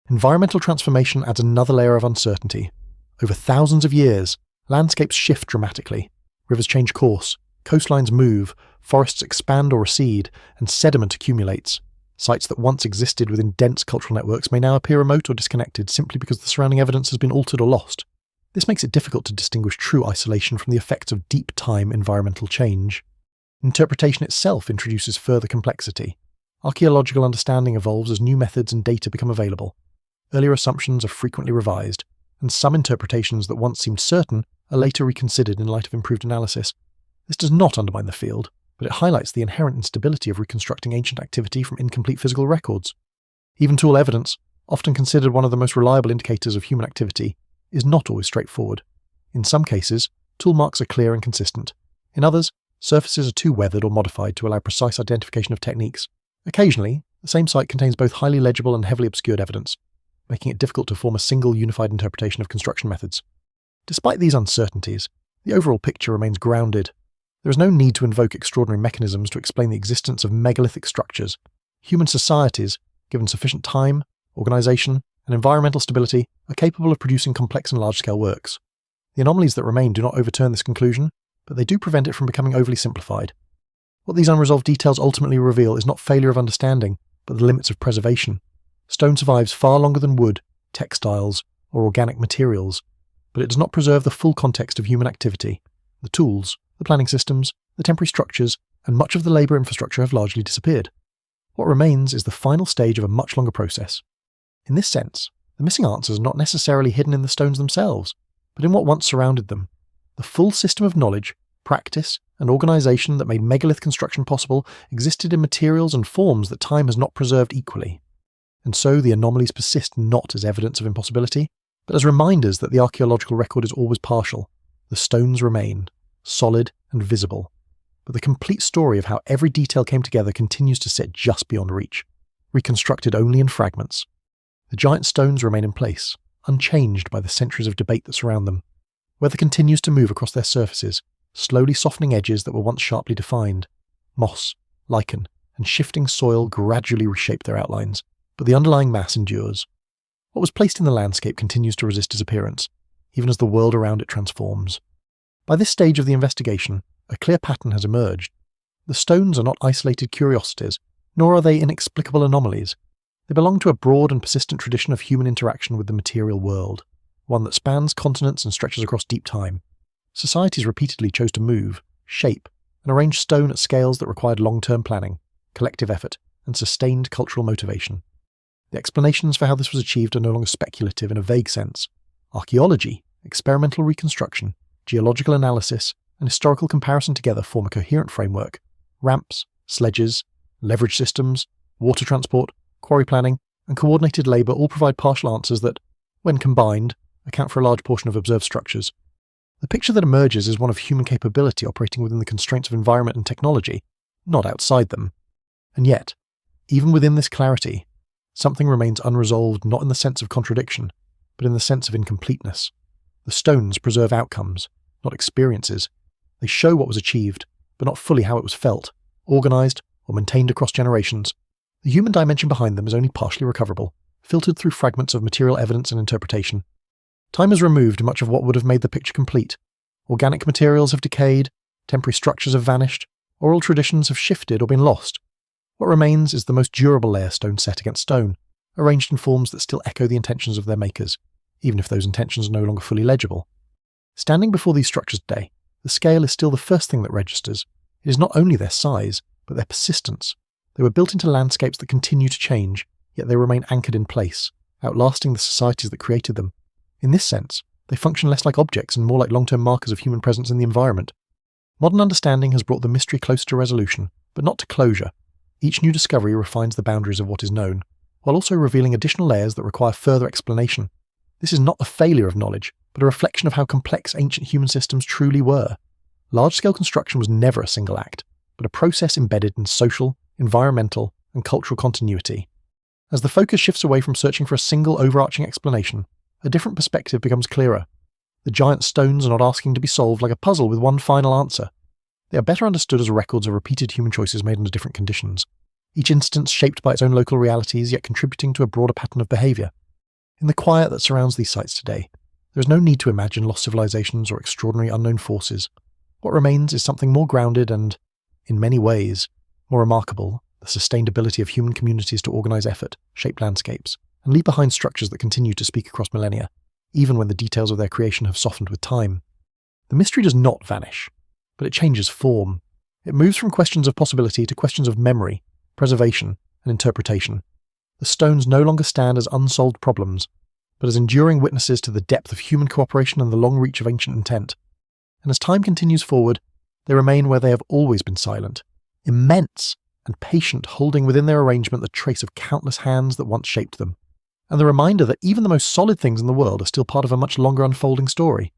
Speaker 1: Environmental transformation adds another layer of uncertainty. Over thousands of years, landscapes shift dramatically. Rivers change course, coastlines move, forests expand or recede, and sediment accumulates. Sites that once existed within dense cultural networks may now appear remote or disconnected simply because the surrounding evidence has been altered or lost. This makes it difficult to distinguish true isolation from the effects of deep time environmental change. Interpretation itself introduces further complexity. Archaeological understanding evolves as new methods and data become available. Earlier assumptions are frequently revised, and some interpretations that once seemed certain are later reconsidered in light of improved analysis. This does not undermine the field, but it highlights the inherent instability of reconstructing ancient activity from incomplete physical records. Even tool evidence, often considered one of the most reliable indicators of human activity, is not always straightforward. In some cases, tool marks are clear and consistent. In others, surfaces are too weathered or modified to allow precise identification of techniques. Occasionally, the same site contains both highly legible and heavily obscured evidence, making it difficult to form a single unified interpretation of construction methods. Despite these uncertainties, the overall picture remains grounded. There is no need to invoke extraordinary mechanisms to explain the existence of megalithic structures. Human societies, given sufficient time, organisation, and environmental stability, are capable of producing complex and large-scale works. The anomalies that remain do not overturn this conclusion, but they do prevent it from becoming overly simplified. What these unresolved details ultimately reveal is not failure of understanding, but the limits of preservation. Stone survives far longer than wood, textiles, or organic materials, but it does not preserve the full context of human activity. The tools, the planning systems, the temporary structures, and much of the labour infrastructure have largely disappeared. What remains is the final stage of a much longer process. In this sense, the missing answers are not necessarily hidden in the stones themselves, but in what once surrounded them. The full system of knowledge, practice, and organisation that made megalith construction possible existed in materials and forms that time has not preserved equally. And so the anomalies persist not as evidence of impossibility, but as reminders that the archaeological record is always partial. The stones remain, solid and visible, but the complete story of how every detail came together continues to sit just beyond reach, reconstructed only in fragments. The giant stones remain in place, unchanged by the centuries of debate that surround them. Weather continues to move across their surfaces, slowly softening edges that were once sharply defined. Moss, lichen, and shifting soil gradually reshape their outlines, but the underlying mass endures. What was placed in the landscape continues to resist disappearance, even as the world around it transforms. By this stage of the investigation, a clear pattern has emerged. The stones are not isolated curiosities, nor are they inexplicable anomalies. They belong to a broad and persistent tradition of human interaction with the material world, one that spans continents and stretches across deep time. Societies repeatedly chose to move, shape, and arrange stone at scales that required long-term planning, collective effort, and sustained cultural motivation. The explanations for how this was achieved are no longer speculative in a vague sense. Archaeology, experimental reconstruction, geological analysis, and historical comparison together form a coherent framework. Ramps, sledges, leverage systems, water transport, quarry planning, and coordinated labour all provide partial answers that, when combined, account for a large portion of observed structures. The picture that emerges is one of human capability operating within the constraints of environment and technology, not outside them. And yet, even within this clarity, something remains unresolved not in the sense of contradiction, but in the sense of incompleteness. The stones preserve outcomes, not experiences. They show what was achieved, but not fully how it was felt, organised, or maintained across generations. The human dimension behind them is only partially recoverable, filtered through fragments of material evidence and interpretation. Time has removed much of what would have made the picture complete. Organic materials have decayed, temporary structures have vanished, oral traditions have shifted or been lost. What remains is the most durable layer stone set against stone, arranged in forms that still echo the intentions of their makers, even if those intentions are no longer fully legible. Standing before these structures today, the scale is still the first thing that registers. It is not only their size, but their persistence. They were built into landscapes that continue to change, yet they remain anchored in place, outlasting the societies that created them. In this sense, they function less like objects and more like long-term markers of human presence in the environment. Modern understanding has brought the mystery closer to resolution, but not to closure. Each new discovery refines the boundaries of what is known, while also revealing additional layers that require further explanation. This is not a failure of knowledge, but a reflection of how complex ancient human systems truly were. Large-scale construction was never a single act, but a process embedded in social, environmental, and cultural continuity. As the focus shifts away from searching for a single overarching explanation, a different perspective becomes clearer. The giant stones are not asking to be solved like a puzzle with one final answer. They are better understood as records of repeated human choices made under different conditions, each instance shaped by its own local realities yet contributing to a broader pattern of behaviour. In the quiet that surrounds these sites today, there is no need to imagine lost civilizations or extraordinary unknown forces. What remains is something more grounded and, in many ways, more remarkable: the sustained ability of human communities to organise effort, shape landscapes, and leave behind structures that continue to speak across millennia, even when the details of their creation have softened with time. The mystery does not vanish, but it changes form. It moves from questions of possibility to questions of memory, preservation, and interpretation. The stones no longer stand as unsolved problems, but as enduring witnesses to the depth of human cooperation and the long reach of ancient intent. And as time continues forward, they remain where they have always been silent, immense and patient, holding within their arrangement the trace of countless hands that once shaped them, and the reminder that even the most solid things in the world are still part of a much longer unfolding story.